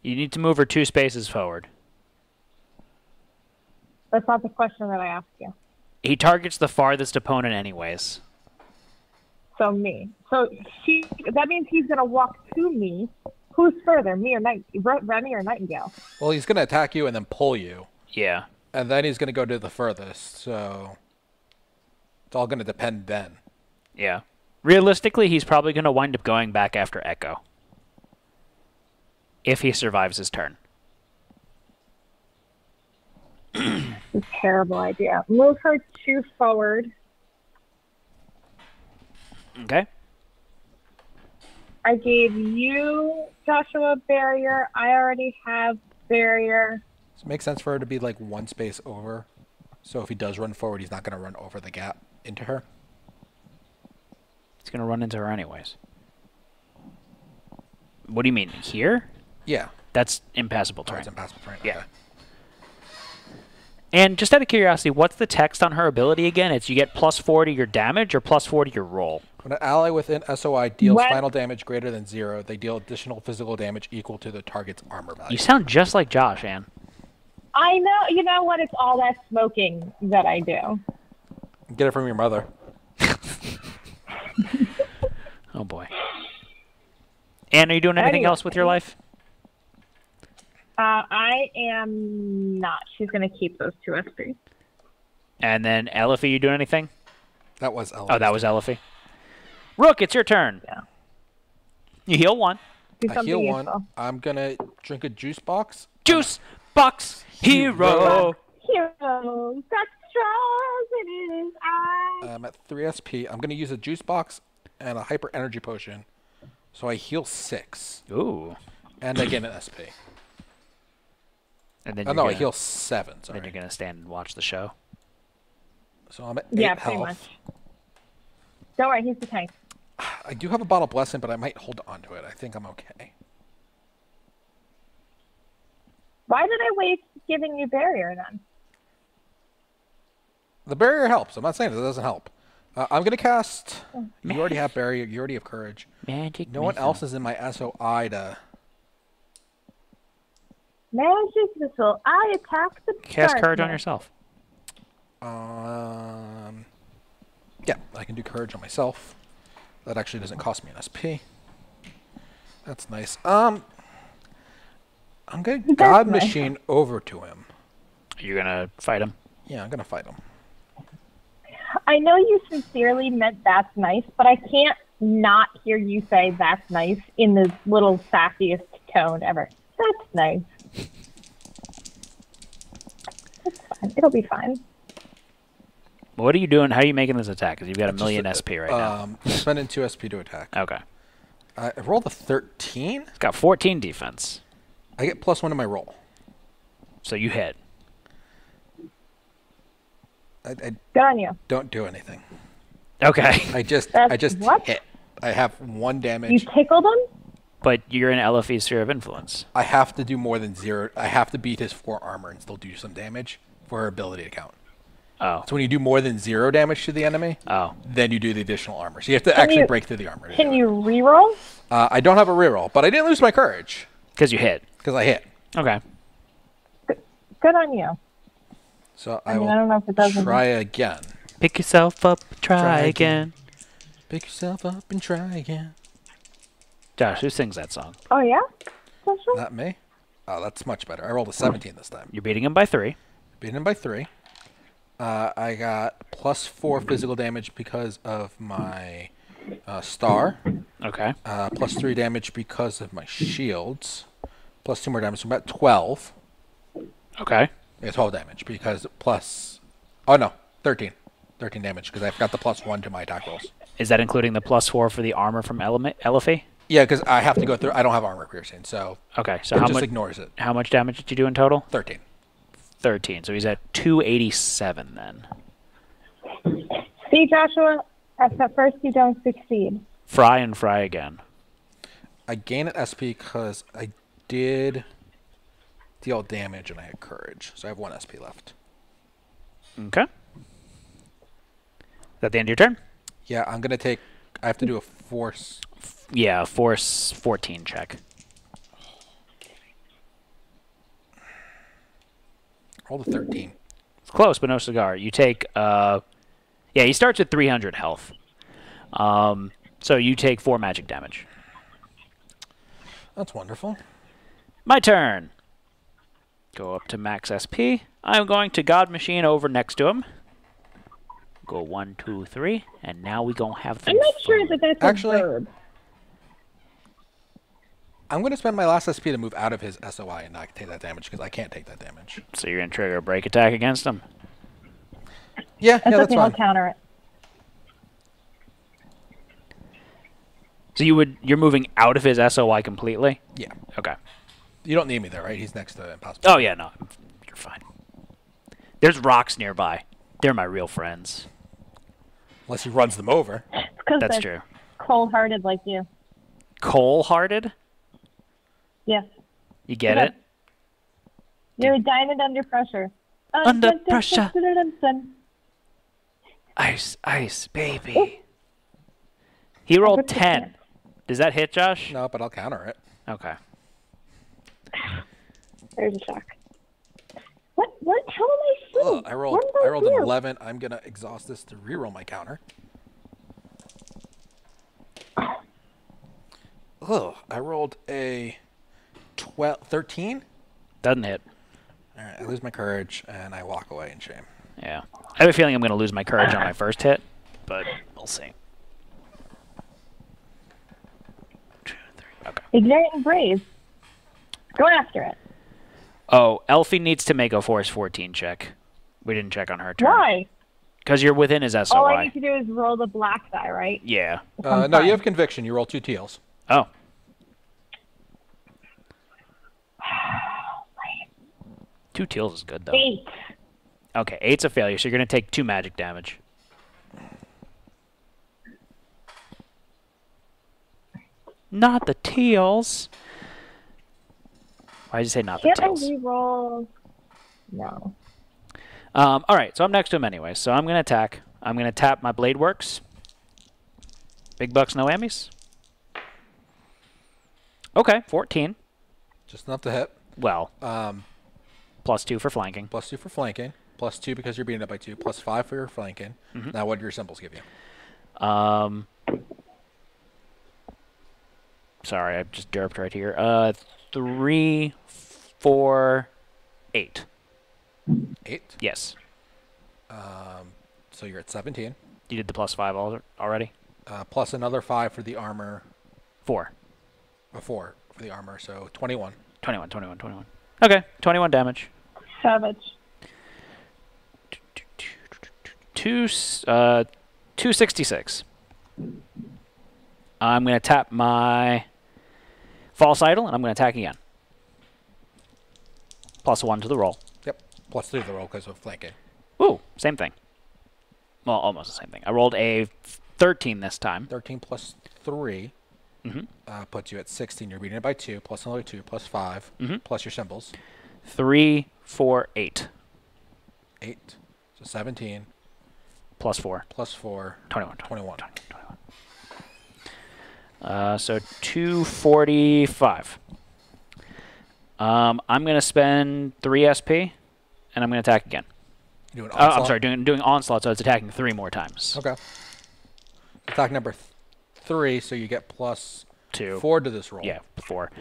You need to move her 2 spaces forward. That's not the question that I asked you. He targets the farthest opponent anyways. So me. So that means he's going to walk to me. Who's further, me or Remi or Nightingale? Well, he's going to attack you and then pull you. Yeah. And then he's going to go to the furthest, so... It's all going to depend then. Yeah. Realistically, he's probably going to wind up going back after Echo. If he survives his turn. It's a terrible idea. Move her 2 forward. Okay. I gave you, Joshua, barrier. I already have barrier. So it makes sense for her to be like one space over. So if he does run forward, he's not going to run over the gap into her. He's going to run into her anyways. What do you mean? Here? Yeah. That's impassable Oh, terrain. it's impassable terrain. Yeah. Okay. And just out of curiosity, what's the text on her ability again? It's you get +4 to your damage or +4 to your roll. When an ally within SOI deals What? final damage greater than 0, they deal additional physical damage equal to the target's armor value. You sound just like Josh, Ann. I know. You know what? It's all that smoking that I do. Get it from your mother. Oh, boy. Ann, are you doing anything Anyway. else with your life? I am not. She's going to keep those 2 SP. And then, Elifie, you doing anything? That was Ella. Oh, that was Elifie. Rook, it's your turn. Yeah. You heal 1. Do I something heal useful. 1. I'm going to drink a juice box. Juice box hero. Heroes got straws in his eyes. I'm at 3 SP. I'm going to use a juice box and a hyper energy potion. So I heal 6. Ooh. And I gain an SP. And then Oh, you're no, I gonna, heal 7. then Sorry. you're going to stand and watch the show. So I'm at 8 Yeah, health. pretty much. Don't worry, he's the tank. I do have a bottle of blessing, but I might hold on to it. I think I'm okay. Why did I waste giving you barrier then? The barrier helps. I'm not saying it doesn't help. I'm going to cast... You already have barrier. You already have courage. Magic No one missile. else is in my SOI to... Magic missile. I attack the Cast courage on darkness. yourself. Yeah, I can do courage on myself. That actually doesn't cost me an SP. That's nice. I'm going to God nice. Machine over to him. You're going to fight him? Yeah, I'm going to fight him. I know you sincerely meant that's nice, but I can't not hear you say that's nice in the little sassiest tone ever. That's nice. It's fine. It'll be fine. What are you doing? How are you making this attack? Because you've got a million SP right now. Spending 2 SP to attack. Okay. I rolled a 13. It's got 14 defense. I get +1 to my roll. So you hit. I Good on you. don't do anything. Okay. I just what? hit. I have 1 damage. You tickled him? But you're in Elifie's sphere of influence. I have to do more than 0. I have to beat his 4 armor and still do some damage for her ability to count. Oh. So when you do more than 0 damage to the enemy, Oh. then you do the additional armor. So you have to actually you- break through the armor. to Can do it. you reroll? I don't have a reroll, but I didn't lose my courage Because you hit. because I hit. Okay. Good on you. So I mean, I don't know if it does. try again. Pick yourself up, try Try again. Pick yourself up and try again. Josh, who sings that song? Oh, yeah? Joshua? Not me. Oh, that's much better. I rolled a 17 this time. You're beating him by 3. Beat him by 3. I got +4 physical damage because of my star. Okay. +3 damage because of my shields. +2 more damage. So I'm at 12. Okay. Yeah, 12 damage because plus... Oh, no. 13. 13 damage because I forgot the +1 to my attack rolls. Is that including the +4 for the armor from Elifie? Yeah, because I have to go through... I don't have armor piercing, so Okay. So it how just much? ignores it. How much damage did you do in total? 13. 13. So he's at 287 then. See, Joshua, at first you don't succeed. Fry and fry again. I gain an SP because I did deal damage and I had courage. So I have 1 SP left. Okay. Is that the end of your turn? Yeah, I'm going to take... I have to do a force... Yeah, force 14 check. Roll the 13. It's close, but no cigar. You take, yeah, he starts at 300 health. So you take 4 magic damage. That's wonderful. My turn. Go up to max SP. I'm going to God Machine over next to him. Go 1, 2, 3, and now we gonna have some I'm not sure fun. that that's Actually- a verb. I'm going to spend my last SP to move out of his SOI and not take that damage because I can't take that damage. So you're gonna trigger a break attack against him. Yeah, That's that's okay, I'll fine. counter it. So you're moving out of his SOI completely? Yeah. Okay. You don't need me there, right? He's next to Impossible. Oh, yeah, no. You're fine. There's rocks nearby. They're my real friends. Unless he runs them over. That's true. Cold-hearted like you. Coal-hearted? Yes. You get it? You're a diamond under pressure. Under pressure. Ice, ice, baby. He rolled 10. Does that hit, Josh? No, but I'll counter it. Okay. There's a shock. What? How am I Oh, seeing? I rolled an 11. I'm going to exhaust this to reroll my counter. Oh, I rolled a 13. Doesn't hit. All right, I lose my courage, and I walk away in shame. Yeah. I have a feeling I'm going to lose my courage on my first hit, but we'll see. 2, 3. Okay. Ignorant and brave. Go after it. Oh, Elfie needs to make a Force 14 check. We didn't check on her turn. Why? Because you're within his SOI. All I need to do is roll the black die, right? Yeah. No, you have conviction. You roll 2 teals. Oh. Two teals is good, though. 8. Okay, 8's a failure, so you're going to take 2 magic damage. Not the teals. Why did you say not the Can't I teals? reroll? No. All right, so I'm next to him anyway, so I'm going to attack. I'm going to tap my Blade Works. Big bucks, no whammies. Okay, 14. Just enough to hit. Well, +2 for flanking. +2 for flanking. +2 because you're beating it by 2. +5 for your flanking. Now what do your symbols give you? Sorry, I just derped right here. 3, 4, 8. 8? Yes. So you're at 17. You did the +5 already? Plus another 5 for the armor. 4. 4 for the armor, so 21. 21. Okay, 21 damage. Savage. 266. I'm going to tap my False Idol, and I'm going to attack again. +1 to the roll. Yep. +3 to the roll because of flanking. Ooh, same thing. Well, almost the same thing. I rolled a 13 this time. 13 plus 3 puts you at 16. You're beating it by 2, plus another 2, plus 5, plus your symbols. 3, 4, 8. 8. So 17. +4. Plus 4. 21. 21. So 245. I'm going to spend 3 SP, and I'm going to attack again. You doing I'm sorry, doing Onslaught, so it's attacking 3 more times. Okay. Attack number 3, so you get plus 2. 4 to this roll. Yeah, 4.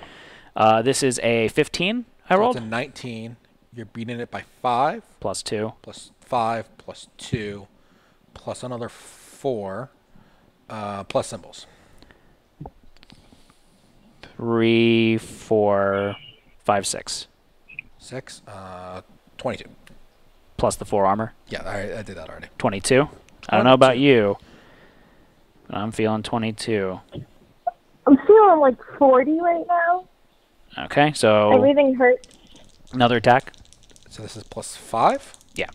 This is a 15 I rolled. It's a 19. You're beating it by 5. +2. Plus 5, plus 2, plus another 4, plus symbols. 3, 4, 5, 6. 6, 22. Plus the 4 armor. Yeah, I did that already. 22. I don't know about you, but I'm feeling 22. I'm feeling like 40 right now. Okay, so Everything hurts. another attack. So this is plus 5? Yeah.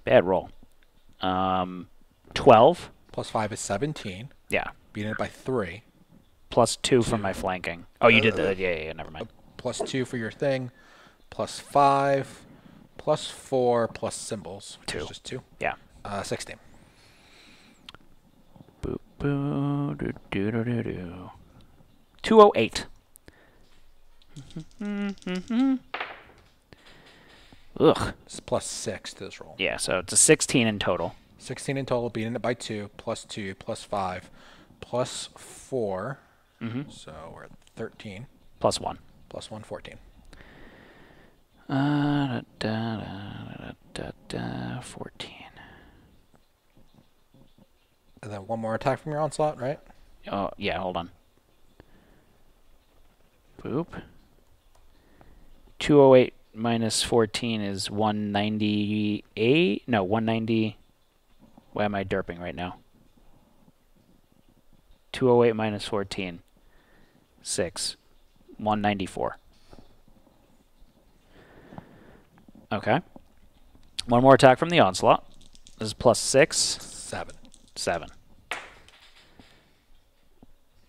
Bad roll. 12. Plus 5 is 17. Yeah. Beating it by 3. +2 from my flanking. Oh, you did that. Yeah, never mind. Plus 2 for your thing. Plus 5. Plus 4. Plus symbols. Which 2. is just 2. Yeah. 16. Boop, boo, do, do, do, do, do. 208. Ugh. It's plus 6 to this roll. Yeah, so it's a 16 in total. 16 in total, beating it by 2, plus 2, plus 5, plus 4. So we're at 13. +1. Plus 1, 14. 14. And then one more attack from your onslaught, right? Oh, yeah, hold on. Boop. 208 minus 14 is 198. No, 190. Why am I derping right now? 208 minus 14. 6. 194. Okay. One more attack from the onslaught. This is plus 6. 7. 7.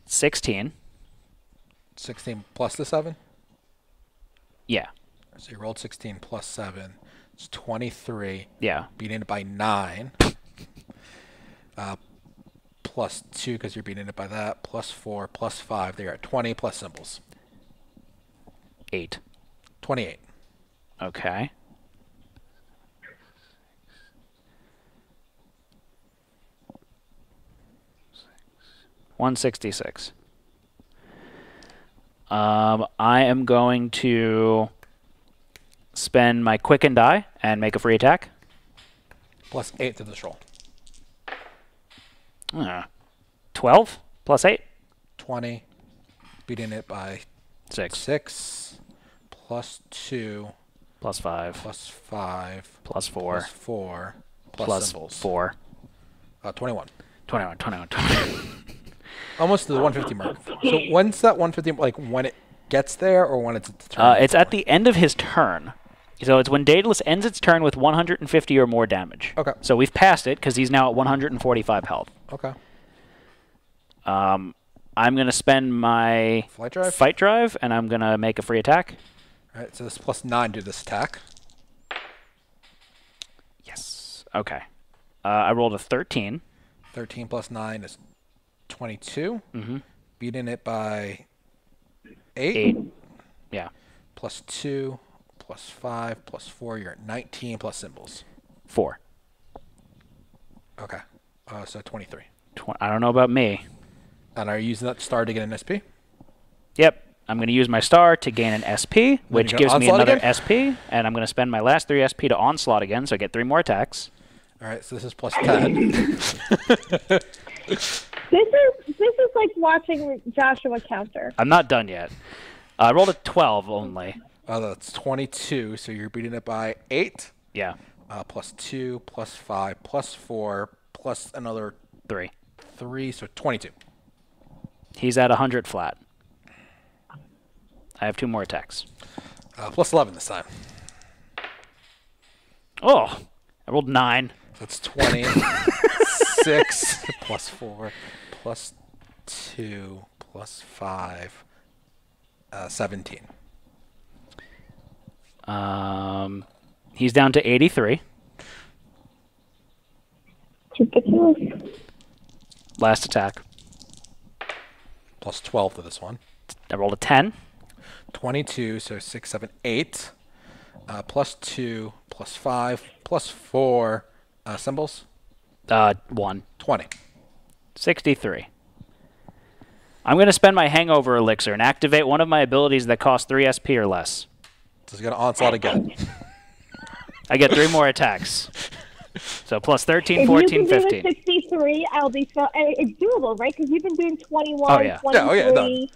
16. 16 plus the 7? Yeah. So you rolled 16 plus 7. It's 23. Yeah. Beating it by 9. Plus 2 because you're beating it by that. Plus 4, plus 5. They're at 20 plus symbols. 8. 28. Okay. $166. I am going to spend my quicken die and make a free attack. Plus 8 to this roll. 12 plus 8. 20. Beating it by 6. 6. Plus 2. Plus 5. Plus 5. Plus 4. Plus 4. Plus symbols. 4. 21. 21. Almost to the 150 mark. So when's that 150, like when it gets there or when it's at the turn? It's at the end of his turn. So it's when Daedalus ends its turn with 150 or more damage. Okay. So we've passed it because he's now at 145 health. Okay. I'm going to spend my fight drive, and I'm going to make a free attack. All right, so this plus 9 to this attack. Yes. Okay. I rolled a 13. 13 plus 9 is 22. Mm-hmm. Beating it by 8. 8. Yeah. Plus 2, plus 5, plus 4. You're at 19 plus symbols. 4. Okay. So 23. I don't know about me. And are you using that star to get an SP? Yep. I'm going to use my star to gain an SP, which gives me another SP, and I'm going to spend my last 3 SP to onslaught again, so I get 3 more attacks. All right, so this is plus 10. This is like watching Joshua counter. I'm not done yet. I rolled a 12 only. That's 22, so you're beating it by 8. Yeah. Plus 2, plus 5, plus 4, plus another 3. 3, so 22. He's at 100 flat. I have 2 more attacks. Plus 11 this time. Oh, I rolled 9. That's 20. 6 plus 4 plus 2 plus 5. 17. He's down to 83. Ridiculous. Last attack. Plus 12 to this one. I rolled a 10. 22, so 6, 7, 8. Plus 2, plus 5, plus 4. Symbols? 1. 20. 63. I'm going to spend my hangover elixir and activate one of my abilities that costs 3 SP or less. So he's going to onslaught again. I get 3 more attacks. So plus 13, 14, 15. If you can do the 63, I'll be so... It's doable, right? Because you've been doing 21, Oh, yeah. 23. Yeah, oh, yeah, done.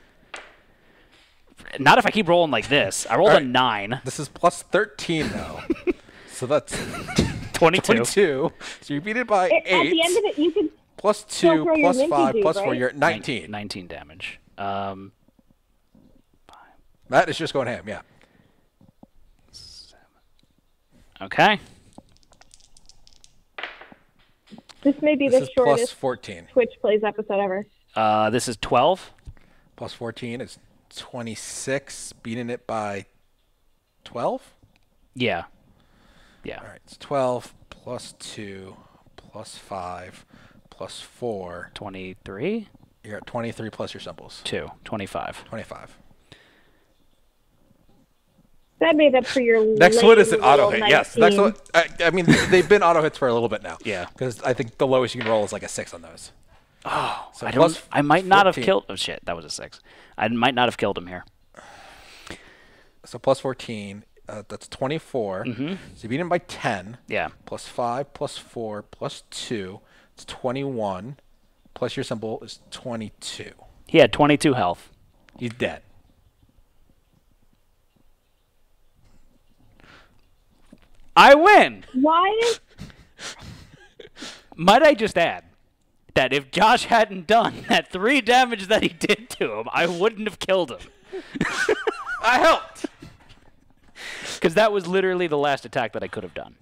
Not if I keep rolling like this. I rolled a 9. This is plus 13 now. So that's 22. 22. So you beat it by 8. At the end of it, you can... Plus 2, throw your plus Minty 5, Dude, plus 4. right? You're at 19. 19 damage. That is just going ham, yeah. 7. Okay. This may be This the is plus shortest 14. Twitch Plays episode ever. This is 12. Plus 14 is 26. Beating it by 12? Yeah. Yeah. All right, it's 12 plus 2 plus 5 plus 4. 23. You're at 23 plus your symbols. 2. 25. 25. That made up for your Next one is an auto little hit. Yes, 19. next one. I mean, they've been auto hits for a little bit now. Yeah. Because I think the lowest you can roll is like a 6 on those. Oh, So I might not have 14. killed... Oh, shit. That was a 6. I might not have killed him here. So plus 14, that's 24. Mm-hmm. So you beat him by 10. Yeah. Plus 5, plus 4, plus 2. It's 21. Plus your symbol is 22. He had 22 health. He's dead. I win! Why? Might I just add, that if Josh hadn't done that 3 damage that he did to him, I wouldn't have killed him. I helped. Because that was literally the last attack that I could have done.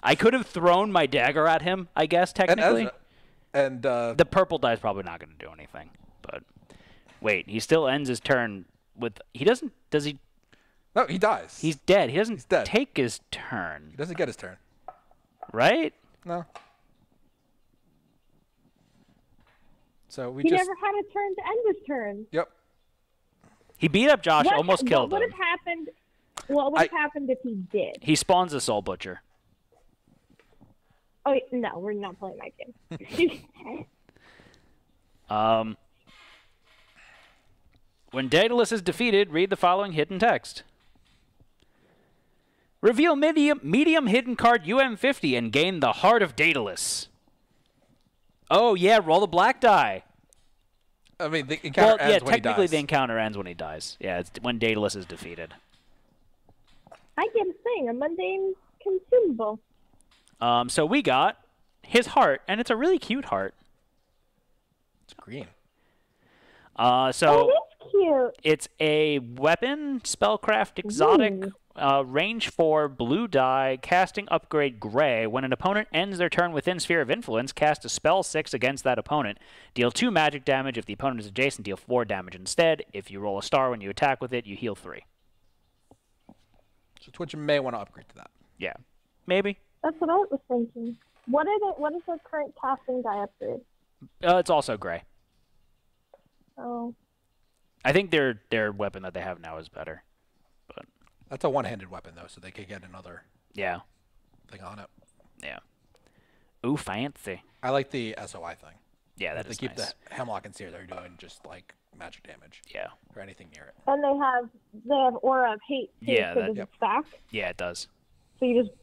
I could have thrown my dagger at him, I guess, technically. And the purple die is probably not going to do anything. But wait, he still ends his turn with... He doesn't... Does he... No, he dies. He's dead. He doesn't dead. take his turn. He doesn't get his turn. Right? No. So we He just... never had a turn to end his turn. Yep. He beat up Josh, almost killed What him. would have happened? What would have happened if he did? He spawns a Soul Butcher. Oh no, we're not playing that game. When Daedalus is defeated, read the following hidden text. Reveal medium hidden card UM50 and gain the Heart of Daedalus. Oh, yeah, roll the black die. I mean, the encounter ends when he dies. Technically the encounter ends when he dies. Yeah, it's when Daedalus is defeated. I get a thing, a mundane consumable. So we got his heart, and it's a really cute heart. It's green. Oh, that's cute. It's a weapon, spellcraft, exotic, range 4, blue die, casting upgrade gray. When an opponent ends their turn within sphere of influence, cast a spell 6 against that opponent. Deal 2 magic damage. If the opponent is adjacent, deal 4 damage instead. If you roll a star when you attack with it, you heal 3. So Twitch may want to upgrade to that. Yeah, maybe. That's what I was thinking. What is the current casting die upgrade? It's also gray. Oh. I think their weapon that they have now is better. But that's a one-handed weapon though, so they could get another thing on it. Yeah. Ooh, fancy. I like the SOI thing. Yeah, that is nice. They keep the Hemlock and Seer, they're doing just like magic damage. Yeah. Or anything near it. And they have Aura of Hate too, yeah, so does it stack? Yeah, it does. So you just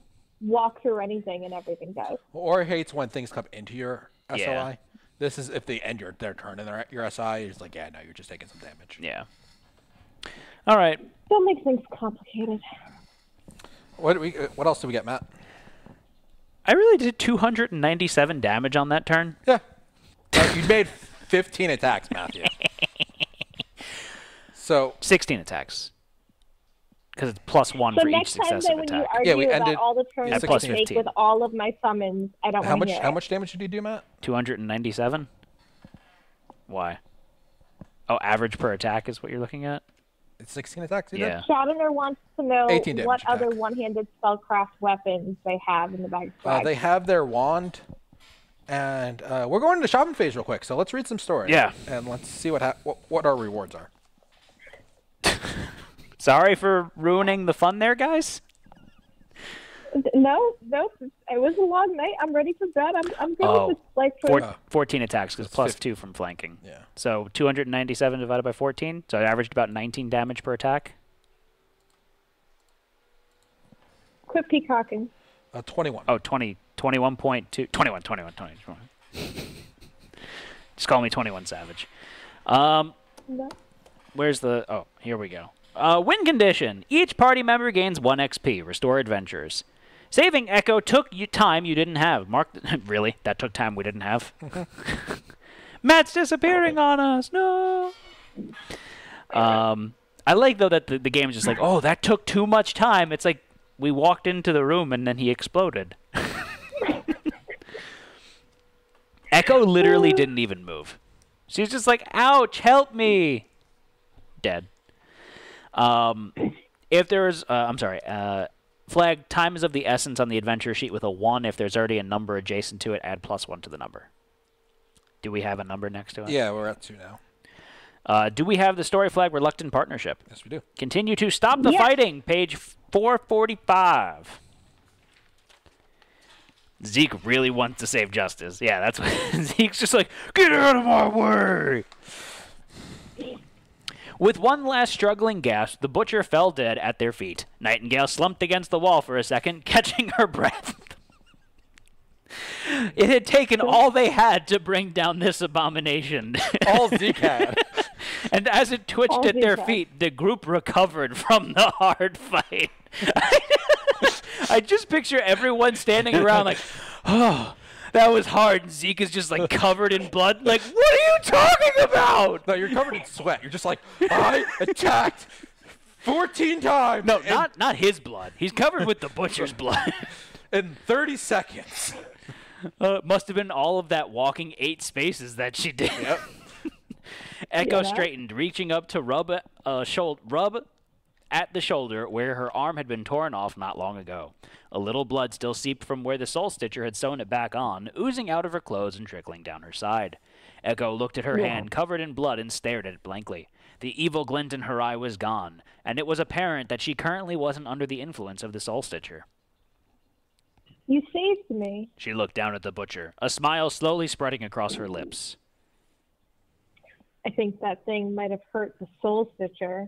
walk through anything and everything goes. Or hates when things come into your SOI. Yeah. This is if they end their turn in your SI, it's like, yeah, no, you're just taking some damage. Yeah. All right. Don't make things complicated. What else did we get, Matt? I really did 297 damage on that turn. Yeah. You made 15 attacks, Matthew. So 16 attacks. Because it's +1 for each successive attack. Yeah, we ended all the turns I take with all of my summons. I don't want to hear it. How much damage did you do, Matt? 297. Why? Oh, average per attack is what you're looking at? It's 16 attacks, yeah. Shadowner wants to know what attack. other one-handed spellcraft weapons they have in the bag. They have their wand, and we're going to the shopping phase real quick, so let's read some stories. Yeah. And let's see what our rewards are. Sorry for ruining the fun there, guys. No, it was a long night. I'm ready for bed. I'm good with this. 14 attacks because +2 from flanking. Yeah. So 297 divided by 14. So I averaged about 19 damage per attack. Quit peacocking. 21. Oh, 21.2. 21. Just call me 21 Savage. No. Where's the... Oh, here we go. Win condition. Each party member gains 1 XP. Restore adventures. Saving Echo took time you didn't have. Really? That took time we didn't have? Matt's disappearing on us. No. I like, though, that the game is just like, oh, that took too much time. It's like we walked into the room and then he exploded. Echo literally didn't even move. She's just like, ouch, help me. Dead. If there's, flag time is of the essence on the adventure sheet with a 1. If there's already a number adjacent to it, add +1 to the number. Do we have a number next to it? Yeah, we're at 2 now. Do we have the story flag reluctant partnership? Yes, we do. Continue to stop the fighting, page 445. Zeke really wants to save justice. Yeah, that's what Zeke's just like, get out of my way! With one last struggling gasp, the butcher fell dead at their feet. Nightingale slumped against the wall for a second, catching her breath. It had taken all they had to bring down this abomination. All Zeke had. And as it twitched at their feet, the group recovered from the hard fight. I just picture everyone standing around like, oh, That was hard. And Zeke is just like covered in blood. Like, what are you talking about? No, you're covered in sweat. You're just like, I attacked 14 times. No, not his blood. He's covered with the butcher's blood. In 30 seconds. Must have been all of that walking 8 spaces that she did. Yep. Echo straightened, reaching up to rub at the shoulder where her arm had been torn off not long ago. A little blood still seeped from where the soul stitcher had sewn it back on, oozing out of her clothes and trickling down her side. Echo looked at her hand covered in blood and stared at it blankly. The evil glint in her eye was gone, and it was apparent that she currently wasn't under the influence of the soul stitcher. You saved me. She looked down at the butcher, a smile slowly spreading across her lips. I think that thing might have hurt the soul stitcher.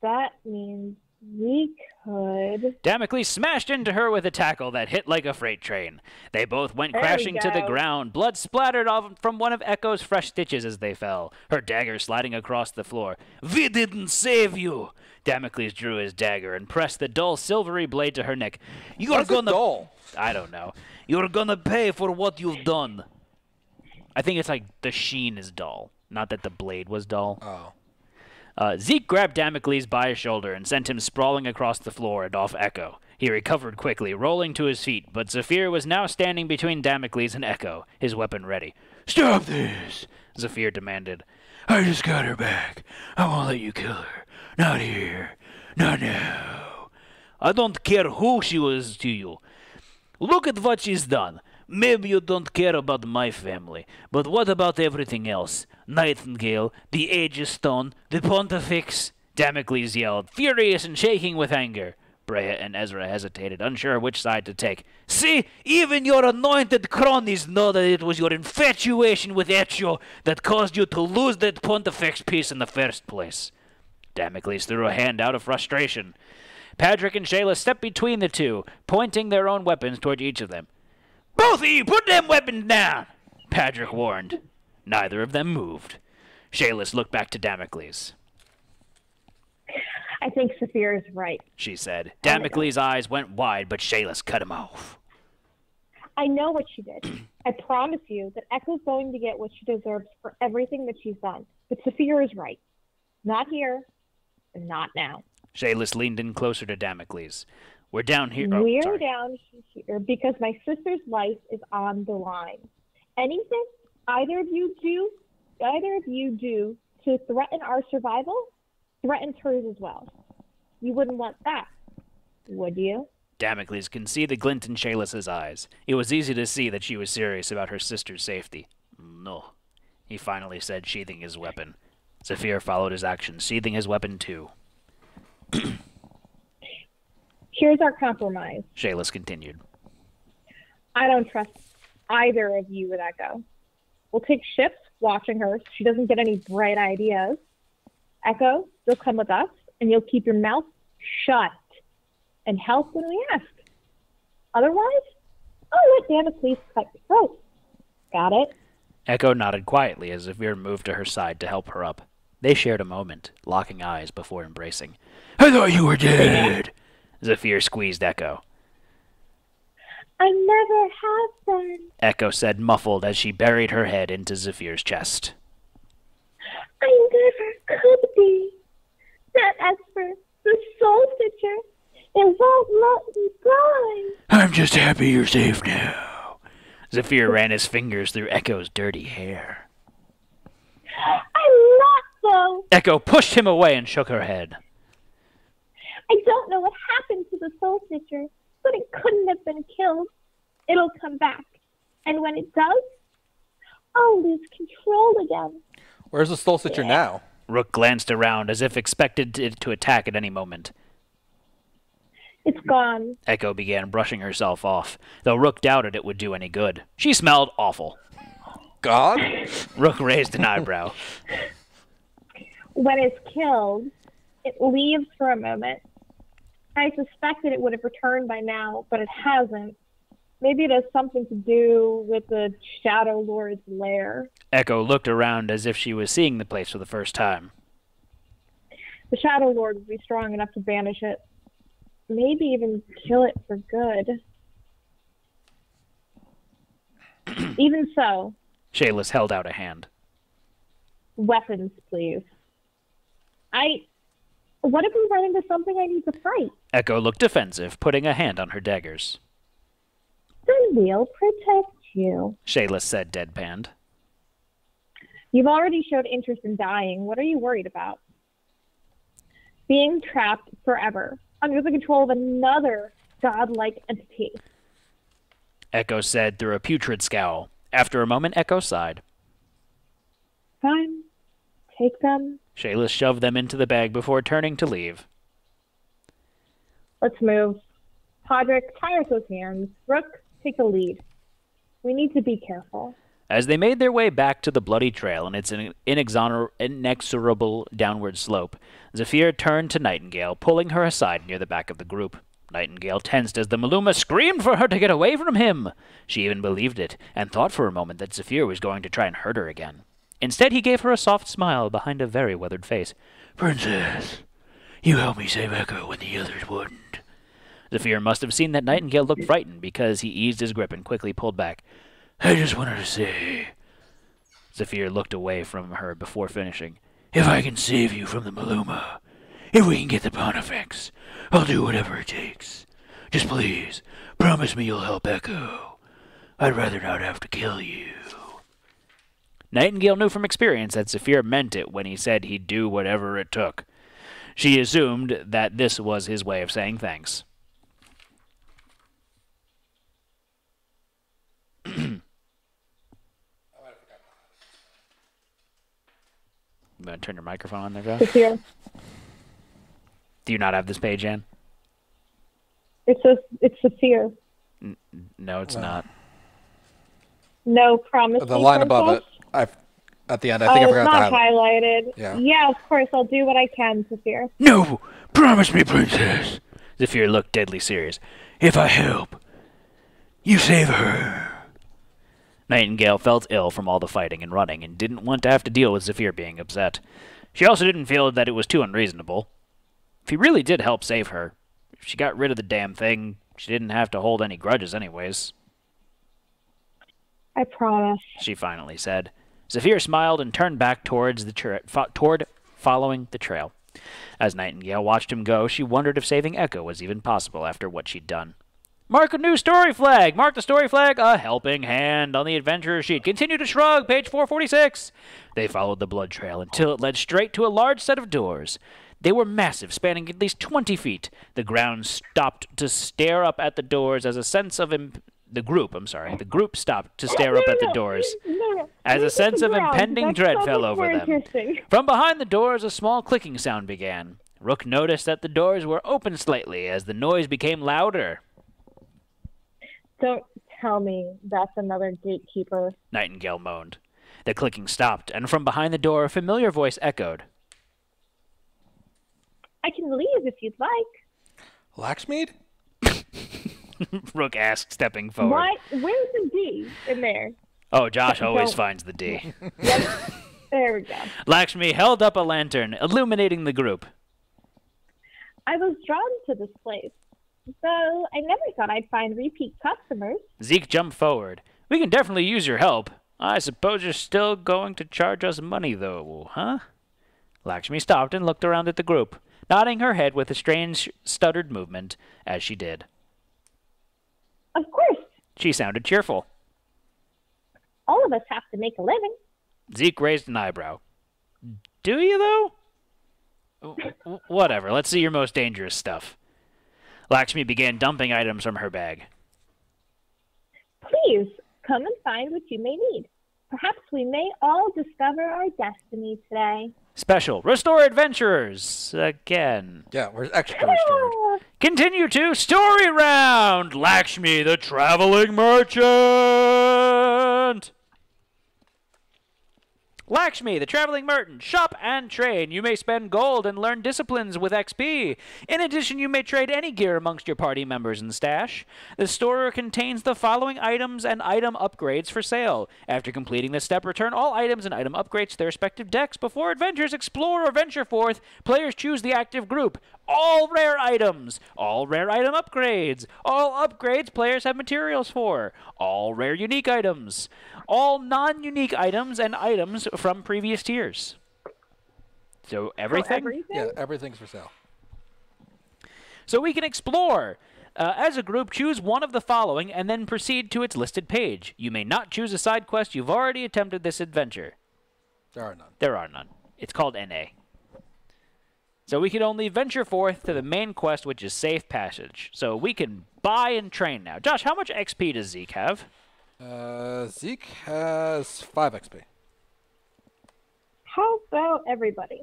That means we could... Damocles smashed into her with a tackle that hit like a freight train. They both went crashing to the ground. Blood splattered off from one of Echo's fresh stitches as they fell, her dagger sliding across the floor. We didn't save you! Damocles drew his dagger and pressed the dull silvery blade to her neck. You're gonna... dull? I don't know. You're gonna pay for what you've done. I think it's like the sheen is dull, not that the blade was dull. Oh. Zeke grabbed Damocles by his shoulder and sent him sprawling across the floor and off Echo. He recovered quickly, rolling to his feet, but Zephyr was now standing between Damocles and Echo, his weapon ready. "Stop this!" Zephyr demanded. "I just got her back. I won't let you kill her. Not here. Not now. I don't care who she was to you. Look at what she's done. Maybe you don't care about my family, but what about everything else? Nightingale, the Aegis Stone, the Pontifex?" Damocles yelled, furious and shaking with anger. Brea and Ezra hesitated, unsure which side to take. "See, even your anointed cronies know that it was your infatuation with Ezio that caused you to lose that Pontifex piece in the first place." Damocles threw a hand out of frustration. Patrick and Shayla stepped between the two, pointing their own weapons toward each of them. "Both of you, put them weapons down!" Patrick warned. Neither of them moved. Shayla looked back to Damocles. I think Zephyr is right. She said. Damocles' eyes went wide, but Shayla cut him off. I know what she did. I promise you that Echo's going to get what she deserves for everything that she's done. But Zephyr is right. Not here, and not now. Shayla leaned in closer to Damocles. "We're down here." We're down here because my sister's life is on the line. Anything either of you do to threaten our survival threatens hers as well. You wouldn't want that, would you? Damocles could see the glint in Shayla's eyes. It was easy to see that she was serious about her sister's safety. "No," he finally said, sheathing his weapon. Zephyr followed his action, sheathing his weapon too. Here's our compromise. Shayla continued. I don't trust either of you with Echo. We'll take shifts watching her so she doesn't get any bright ideas. Echo, you'll come with us, and you'll keep your mouth shut and help when we ask. Otherwise, I'll let Damocles cut your throat. Got it? Echo nodded quietly as Zephyr moved to her side to help her up. They shared a moment, locking eyes before embracing. "I thought you were dead!" Zephyr squeezed Echo. "I never have been," Echo said, muffled, as she buried her head into Zephyr's chest. "I never could be. That as for the soul stitcher, it won't let me die." "I'm just happy you're safe now." Zephyr ran his fingers through Echo's dirty hair. "I'm not, though." Echo pushed him away and shook her head. "I don't know what happened to the soul stitcher, but it couldn't have been killed. It'll come back. And when it does, I'll lose control again." Where's the soul stitcher now? Rook glanced around as if expected it to attack at any moment. "It's gone." Echo began brushing herself off, though Rook doubted it would do any good. She smelled awful. God? Rook raised an eyebrow. "When it's killed, it leaves for a moment. I suspected it would have returned by now, but it hasn't. Maybe it has something to do with the Shadow Lord's lair." Echo looked around as if she was seeing the place for the first time. "The Shadow Lord would be strong enough to banish it. Maybe even kill it for good." Even so, Shayless held out a hand. weapons, please. What if we run into something I need to fight? Echo looked defensive, putting a hand on her daggers. Then we'll protect you. Shayless said deadpanned. You've already showed interest in dying. What are you worried about? Being trapped forever under the control of another godlike entity. Echo said through a putrid scowl. After a moment, Echo sighed. Fine. Take them. Shayless shoved them into the bag before turning to leave. Let's move. Podrick, tie us those hands. Rook, take the lead. We need to be careful. As they made their way back to the bloody trail and its inexorable downward slope, Zephyr turned to Nightingale, pulling her aside near the back of the group. Nightingale tensed as the Maluma screamed for her to get away from him. She even believed it, and thought for a moment that Zephyr was going to try and hurt her again. Instead, he gave her a soft smile behind a very weathered face. Princess, you helped me save Echo when the others wouldn't. Zephyr must have seen that Nightingale looked frightened because he eased his grip and quickly pulled back. I just wanted to say... Zephyr looked away from her before finishing. If I can save you from the Maluma, if we can get the Pontifex, I'll do whatever it takes. Just please, promise me you'll help Echo. I'd rather not have to kill you. Nightingale knew from experience that Zephyr meant it when he said he'd do whatever it took. She assumed that this was his way of saying thanks. You want to turn your microphone on there, Josh? It's here. Do you not have this page, Ann? It's the fear. No, it's not. No, promise. The line above it. At the end, I think I it's forgot not to highlight. highlighted. Yeah, of course. I'll do what I can, Zephyr. No! Promise me, Princess. Zephyr looked deadly serious. If I help, you save her. Nightingale felt ill from all the fighting and running and didn't want to have to deal with Zephyr being upset. She also didn't feel that it was too unreasonable. If he really did help save her, if she got rid of the damn thing, she didn't have to hold any grudges anyways. I promise. She finally said. Zephyr smiled and turned back towards toward following the trail. As Nightingale watched him go, she wondered if saving Echo was even possible after what she'd done. Mark a new story flag! Mark the story flag! A helping hand on the adventurer's sheet. Continue to shrug, page 446. They followed the blood trail until it led straight to a large set of doors. They were massive, spanning at least 20 feet. The ground stopped to stare up at the doors as a sense of the group stopped to stare up at the doors as a sense of impending dread fell over them. From behind the doors, a small clicking sound began. Rook noticed that the doors were open slightly as the noise became louder. Don't tell me that's another gatekeeper. Nightingale moaned. The clicking stopped, and from behind the door, a familiar voice echoed. I can leave if you'd like. Laxmead? Rook asked, stepping forward. What? Where's the D in there? Oh, Josh always finds the D. Yep. There we go. Lakshmi held up a lantern, illuminating the group. I was drawn to this place, though I never thought I'd find repeat customers. Zeke jumped forward. We can definitely use your help. I suppose you're still going to charge us money, though, huh? Lakshmi stopped and looked around at the group, nodding her head with a strange, stuttered movement as she did. Of course. She sounded cheerful. All of us have to make a living. Zeke raised an eyebrow. Do you, though? Whatever. Let's see your most dangerous stuff. Lakshmi began dumping items from her bag. Please, come and find what you may need. Perhaps we may all discover our destiny today. Special. Restore adventurers. Again. Yeah, we're extra restored. Continue to Story Round! Lakshmi, the Traveling Merchant! Lakshmi, the traveling merchant. Shop and trade. You may spend gold and learn disciplines with XP. In addition, you may trade any gear amongst your party members and stash. The store contains the following items and item upgrades for sale. After completing this step, return all items and item upgrades to their respective decks. Before adventurers explore or venture forth, players choose the active group. All rare items. All rare item upgrades. All upgrades players have materials for. All rare unique items. All non-unique items and items from previous tiers. So everything? Everything? Yeah, everything's for sale. So we can explore. As a group, choose one of the following and then proceed to its listed page. You may not choose a side quest. You've already attempted this adventure. There are none. There are none. It's called NA. So we can only venture forth to the main quest, which is Safe Passage. So we can buy and train now. Josh, how much XP does Zeke have? Zeke has 5 XP. How about everybody?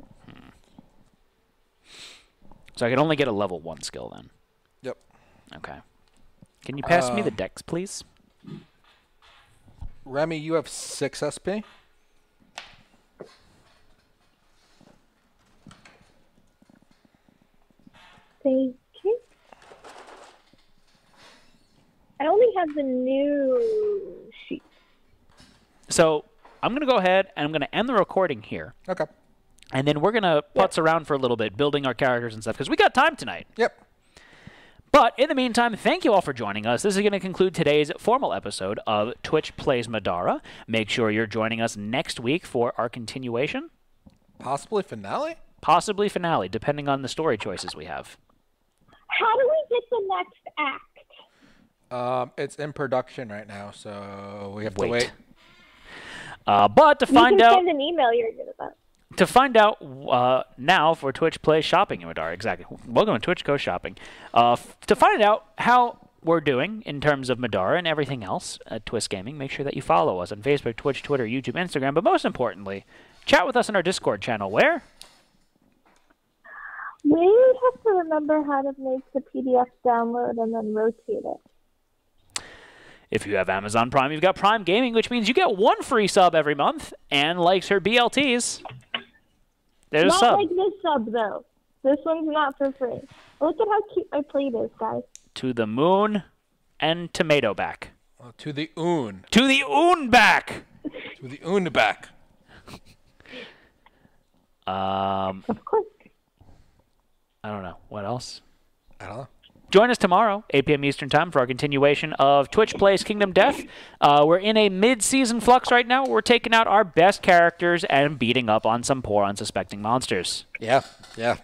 So I can only get a level 1 skill then. Yep. Okay. Can you pass me the decks, please? Remi, you have 6 SP. Thank you. I only have the new sheet. So I'm going to go ahead and I'm going to end the recording here. Okay. And then we're going to putz around for a little bit, building our characters and stuff, because we got time tonight. Yep. But in the meantime, thank you all for joining us. This is going to conclude today's formal episode of Twitch Plays Middara. Make sure you're joining us next week for our continuation. Possibly finale? Possibly finale, depending on the story choices we have. How do we get the next act? It's in production right now, so we have to wait. But to You find can out... send an email. You're good at that. To find out now for Twitch Play Shopping in Middara, exactly. Welcome to Twitch Go Shopping. To find out how we're doing in terms of Middara and everything else at Twist Gaming, make sure that you follow us on Facebook, Twitch, Twitter, YouTube, Instagram, but most importantly, chat with us on our Discord channel, where? We have to remember how to make the PDF download and then rotate it. If you have Amazon Prime, you've got Prime Gaming, which means you get 1 free sub every month and likes her BLTs. There's a Not sub. like this sub, though. This one's not for free. Look at how cute my plate is, guys. To the moon and tomato back. To the oon. To the oon back! To the oon back. Of course. I don't know. What else? I don't know. Join us tomorrow, 8 p.m. Eastern Time, for our continuation of Twitch Plays Kingdom Death. We're in a mid-season flux right now. We're taking out our best characters and beating up on some poor, unsuspecting monsters. Yeah, yeah.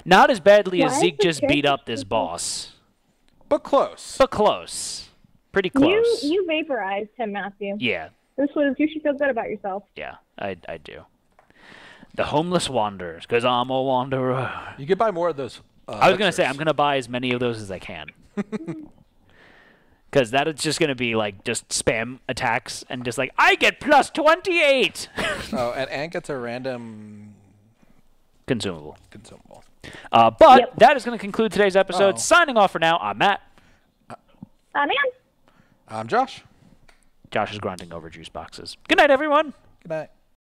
Not as badly as Why Zeke is just the beat up character this boss. But close. But close. Pretty close. You vaporized him, Matthew. Yeah, You should feel good about yourself. yeah, I do. The Homeless Wanderers, because I'm a wanderer. You could buy more of those. I was going to say, I'm going to buy as many of those as I can. Because that is just going to be like just spam attacks and just like, I get plus 28! Oh, and Ant gets a random Consumable. consumable. But that is going to conclude today's episode. Signing off for now, I'm Matt. I'm Ann. I'm Josh. Josh is grunting over juice boxes. Good night, everyone. Good night.